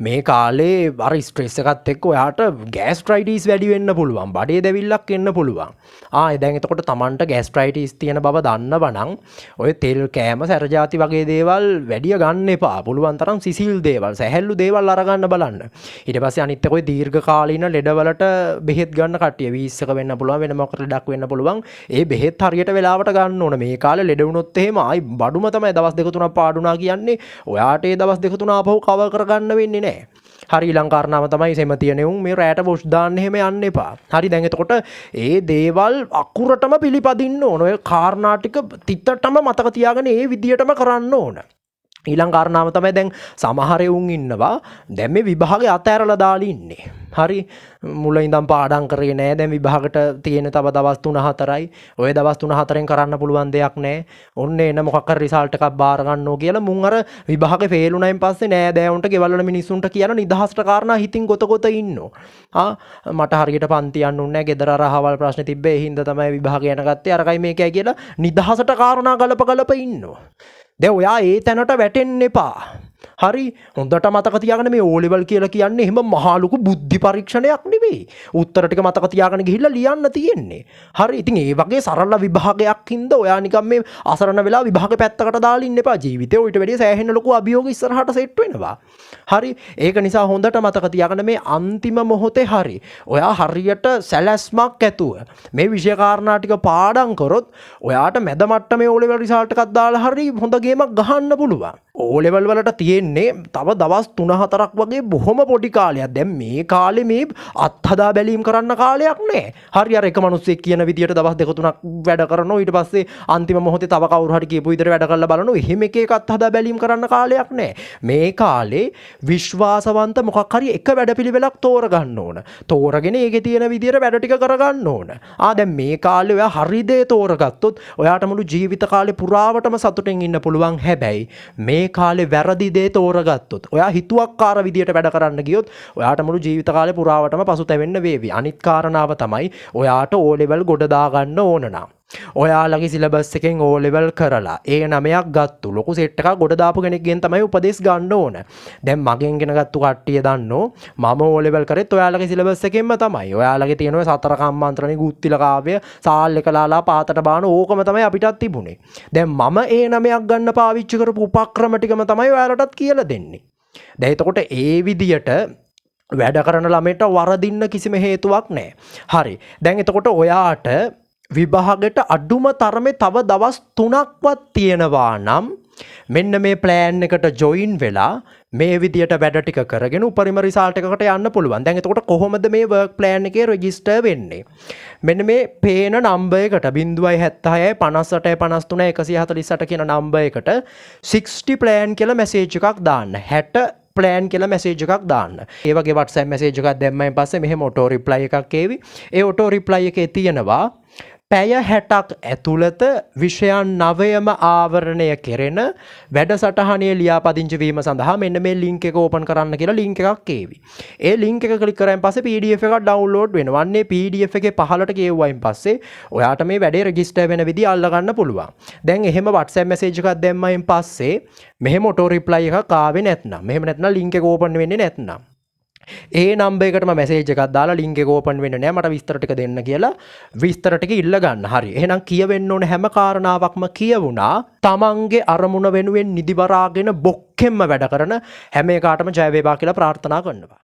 මේ කාලේ අර ස්ට්‍රෙස් එකත් එක්ක ඔයාට ගෑස්ට්‍රයිටිස් වැඩි වෙන්න පුළුවන්. බඩේ දැවිල්ලක් එන්න පුළුවන්. දැන් එතකොට Tamanට ගෑස්ට්‍රයිටිස් තියෙන බව දන්නවනම් ඔය තෙල් කෑම සැර જાති වගේ දේවල් වැඩිය ගන්න එපා. පුළුවන් තරම් සිසිල් දේවල්, සැහැල්ලු දේවල් අරගන්න බලන්න. ඊට පස්සේ අනිත් එක ඔය දීර්ඝ කාලීන ලෙඩවලට බෙහෙත් ගන්න කට්ටිය වීස් එක වෙන්න පුළුවන්, වෙන මොකක් ලෙඩක් වෙන්න පුළුවන්. ඒ බෙහෙත් හරියට වෙලාවට ගන්න ඕන. මේ කාලේ ලෙඩ වුණොත් එහෙම ආයි බඩුම තමයි දවස් 2-3ක් පාඩුනා කියන්නේ. ඔයාට ඒ දවස් 2-3 ආපහු කවර් කරගන්න වෙන්නේ නැහැ. හරි ඊළඟ කාරණාව තමයි සෙම තියෙනෙවුන් මේ රැට වොෂ් දාන්න එහෙම යන්න එපා. හරි දැන් එතකොට ඒ දේවල් අකුරටම පිළිපදින්න ඕන. ඔය කාරණා ටික තිතටම මතක තියාගෙන ඒ විදියටම කරන්න ඕන. ඊළඟ කාරණාව තමයි දැන් සමහර එවුන් ඉන්නවා දැන් මේ විභාගේ අතෑරලා දාලා ඉන්නේ. හරි මුල ඉඳන් පාඩම් කරේ නෑ. දැන් විභාගට තියෙන තව දවස් 3-4යි. ඔය දවස් 3-4න් කරන්න පුළුවන් දෙයක් නෑ. ඔන්න එන මොකක් හරි රිසල්ට් එකක් බාර ගන්නෝ කියලා මුන් අර විභාගේ ෆේල් වුණායින් පස්සේ නෑ දෑවුන්ට ගෙවල් වල මිනිස්සුන්ට කියන නිදහසට කාරණා හිතින් ගොත ඉන්නෝ. මට හරියට පන්ති යන්න උන්නේ නෑ. ගෙදර අර අහවල් ප්‍රශ්න තිබ්බේ. ඒ හින්දා තමයි විභාගේ යන ගත්තේ. අරකයි මේකයි කියලා නිදහසට කාරණා ගලප ඉන්නෝ. දැන් ඔයා ඒ තැනට වැටෙන්න එපා. හරි හොඳට මතක තියාගන්න මේ O level කියලා කියන්නේ එහෙම මහා ලොකු බුද්ධි පරීක්ෂණයක් නෙවෙයි. උත්තර ටික මතක තියාගෙන ගිහිල්ලා ලියන්න තියෙන්නේ. හරි ඉතින් ඒ වගේ සරල විභාගයක් හින්දා ඔයා නිකන් මේ අසරණ වෙලා විභාගේ පැත්තකට දාලා ඉන්න එපා. ජීවිතේ ඊට වැඩිය සෑහෙන ලොකු අභියෝග ඉස්සරහට සෙට් වෙනවා. හරි ඒක නිසා හොඳට මතක තියාගන්න මේ අන්තිම මොහොතේ හරි ඔයා හරියට සැලැස්මක් ඇතුව මේ විෂය කාරණා ටික පාඩම් කරොත් ඔයාට මැද මට්ටමේ O level result එකක් දාලා හරි හොඳ ගේමක් ගහන්න පුළුවන්. ඕලෙවල් වලට තියෙන්නේ තව දවස් 3-4ක් වගේ බොහොම පොඩි කාලයක්. දැන් මේ කාලේ මේ අත්හදා බැලීම් කරන්න කාලයක් නෑ. හරි අර එක මිනිස්සෙක් කියන විදියට දවස් 2-3ක් වැඩ කරනවා. ඊට පස්සේ අන්තිම මොහොතේ තව කවුරු හරි කියපු විදියට වැඩ කරලා බලනවා. එහෙම එක අත්හදා බැලීම් කරන්න කාලයක් නෑ. මේ කාලේ විශ්වාසවන්ත මොකක් හරි එක වැඩපිළිවෙලක් තෝරගන්න ඕන. තෝරගෙන ඒකේ තියෙන විදියට වැඩ ටික කරගන්න ඕන. දැන් මේ කාලේ ඔයා හරි දේ තෝරගත්තොත් ඔයාට මුළු ජීවිත කාලේ පුරාවටම සතුටින් ඉන්න පුළුවන්. හැබැයි මේ කාලේ වැරදි දේ තෝරගත්තොත් ඔයා හිතුවක්කාර විදියට වැඩ කරන්න ගියොත් ඔයාට මුළු ජීවිත කාලේ පුරාවටම පසුතැවෙන්න වේවි. අනිත් කාරණාව තමයි ඔයාට O level ගොඩ දාගන්න ඕන නම් ඔයාලගේ සිලබස් එකෙන් O level කරලා A9ක් ගත්තු ලොකු සෙට් එකක් ගොඩ දාපු කෙනෙක්ගෙන් තමයි උපදෙස් ගන්න ඕන. දැන් මගෙන් ගෙන ගත්තු කට්ටිය දන්නෝ මම O level කරෙත් ඔයාලගේ සිලබස් එකෙන්ම තමයි. ඔයාලගේ තියෙන ඔය සතර කම්මන්ත්‍රණේ ගුත්තිල කාව්‍ය සාල් එක ලාලා පාතට බාන ඕකම තමයි අපිටත් තිබුණේ. දැන් මම A9ක් ගන්න පාවිච්චි කරපු උපක්‍රම ටිකම තමයි ඔයාලටත් කියලා දෙන්නේ. දැන් එතකොට ඒ විදියට වැඩ කරන ළමයට වරදින්න කිසිම හේතුවක් නැහැ. හරි. දැන් එතකොට ඔයාට විභාගෙට අඩුම තරමේ තව දවස් 3ක්වත් තියෙනවා නම් මෙන්න මේ ප්ලෑන් එකට ජොයින් වෙලා මේ විදියට වැඩ ටික කරගෙන උපරිම රිසල්ට් එකකට යන්න පුළුවන්. දැන් එතකොට කොහොමද මේ වර්ක් ප්ලෑන් එකේ රෙජිස්ටර් වෙන්නේ? මෙන්න මේ පේන නම්බර් එකට 0.76 58 53 148 කියන නම්බර් එකට 60 ප්ලෑන් කියලා මැසේජ් එකක් දාන්න. 60 ප්ලෑන් කියලා මැසේජ් එකක් දාන්න. ඒ වගේ WhatsApp මැසේජ් එකක් දැම්මයින් පස්සේ මෙහෙම ඔටෝ රිප්ලයි එකක් ඒවි. ඒ ඔටෝ රිප්ලයි එකේ තියෙනවා පැය 60ක් ඇතුළත විෂයන් 9ම ආවරණය කෙරෙන වැඩසටහනේ ලියාපදිංචි වීම සඳහා මෙන්න මේ ලින්ක් එක ඕපන් කරන්න කියලා ලින්ක් එකක් ඒවි. ඒ ලින්ක් එක ක්ලික් කරායින් පස්සේ PDF එකක් ඩවුන්ලෝඩ් වෙනවා. අන්නේ PDF එකේ පහළට කියවුවායින් පස්සේ ඔයාට මේ වැඩේ රෙජිස්ටර් වෙන විදිය අල්ල ගන්න පුළුවන්. දැන් එහෙම WhatsApp මැසේජ් එකක් දැම්මයින් පස්සේ මෙහෙම ඔටෝ රිප්ලයි එකක් ආවේ නැත්නම් මෙහෙම නැත්නම් ලින්ක් එක ඕපන් වෙන්නේ නැත්නම් ඒ නම්බර් එකටම මැසේජ් එකක් දාලා ලින්ක් එක ඕපන් වෙන්නේ නැහැ මට විස්තර ටික දෙන්න කියලා විස්තර ටික ඉල්ල ගන්න. හරි. එහෙනම් කියවෙන්න ඕන හැම කාරණාවක්ම කියවුණා. තමන්ගේ අරමුණ වෙනුවෙන් නිදිවරාගෙන බොක්කෙම්ම වැඩ කරන හැම එකාටම ජය වේවා කියලා ප්‍රාර්ථනා කරනවා.